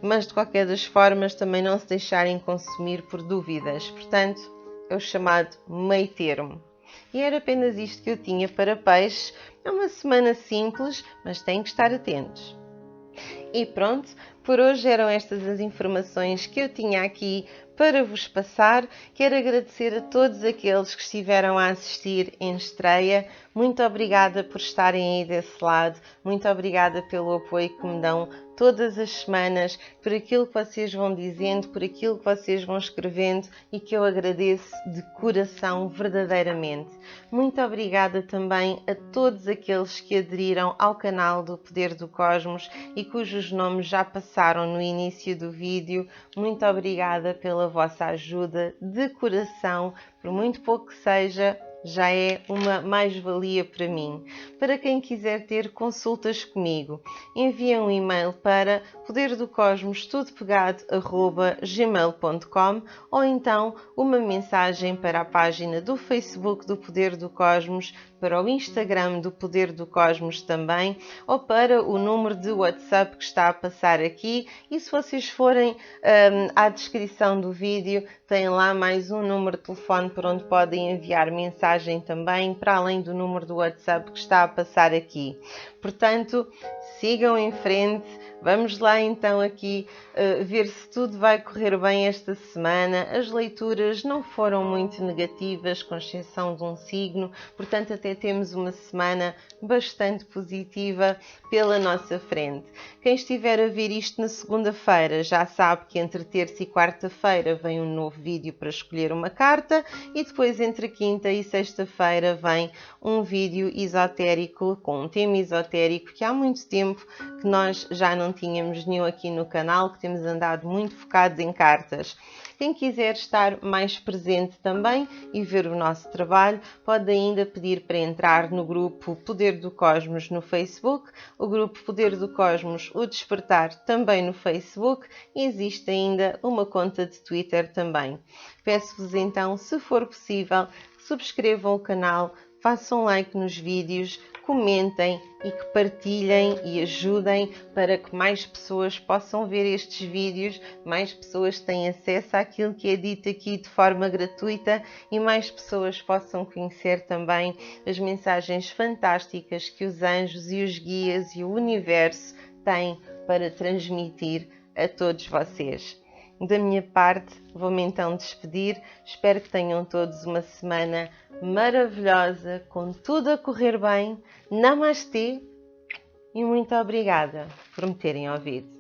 mas de qualquer das formas também não se deixarem consumir por dúvidas. Portanto, é o chamado meio termo. E era apenas isto que eu tinha para peixes. É uma semana simples, mas têm que estar atentos. E pronto, por hoje eram estas as informações que eu tinha aqui para vos passar. Quero agradecer a todos aqueles que estiveram a assistir em estreia. Muito obrigada por estarem aí desse lado. Muito obrigada pelo apoio que me dão todas as semanas, por aquilo que vocês vão dizendo, por aquilo que vocês vão escrevendo e que eu agradeço de coração verdadeiramente. Muito obrigada também a todos aqueles que aderiram ao canal do Poder do Cosmos e cujos nomes já passaram no início do vídeo. Muito obrigada pela vossa ajuda de coração, por muito pouco que seja, já é uma mais-valia para mim. Para quem quiser ter consultas comigo, envia um e-mail para poderdocosmos@gmail.com ou então uma mensagem para a página do Facebook do Poder do Cosmos, para o Instagram do Poder do Cosmos também, ou para o número de WhatsApp que está a passar aqui. E se vocês forem à descrição do vídeo, tem lá mais um número de telefone por onde podem enviar mensagem também, para além do número do WhatsApp que está a passar aqui. Portanto, sigam em frente. Vamos lá então aqui ver se tudo vai correr bem esta semana. As leituras não foram muito negativas, com exceção de um signo, portanto até temos uma semana bastante positiva pela nossa frente. Quem estiver a ver isto na segunda-feira já sabe que entre terça e quarta-feira vem um novo vídeo para escolher uma carta e depois entre quinta e sexta-feira vem um vídeo esotérico com um tema esotérico que há muito tempo que nós já não tínhamos nenhum aqui no canal, que temos andado muito focados em cartas. Quem quiser estar mais presente também e ver o nosso trabalho, pode ainda pedir para entrar no grupo Poder do Cosmos no Facebook, o grupo Poder do Cosmos, o Despertar, também no Facebook, e existe ainda uma conta de Twitter também. Peço-vos então, se for possível, que subscrevam o canal, façam like nos vídeos, comentem e que partilhem e ajudem para que mais pessoas possam ver estes vídeos, mais pessoas tenham acesso àquilo que é dito aqui de forma gratuita e mais pessoas possam conhecer também as mensagens fantásticas que os anjos e os guias e o universo têm para transmitir a todos vocês. Da minha parte, vou-me então despedir. Espero que tenham todos uma semana maravilhosa, com tudo a correr bem. Namastê e muito obrigada por me terem ouvido.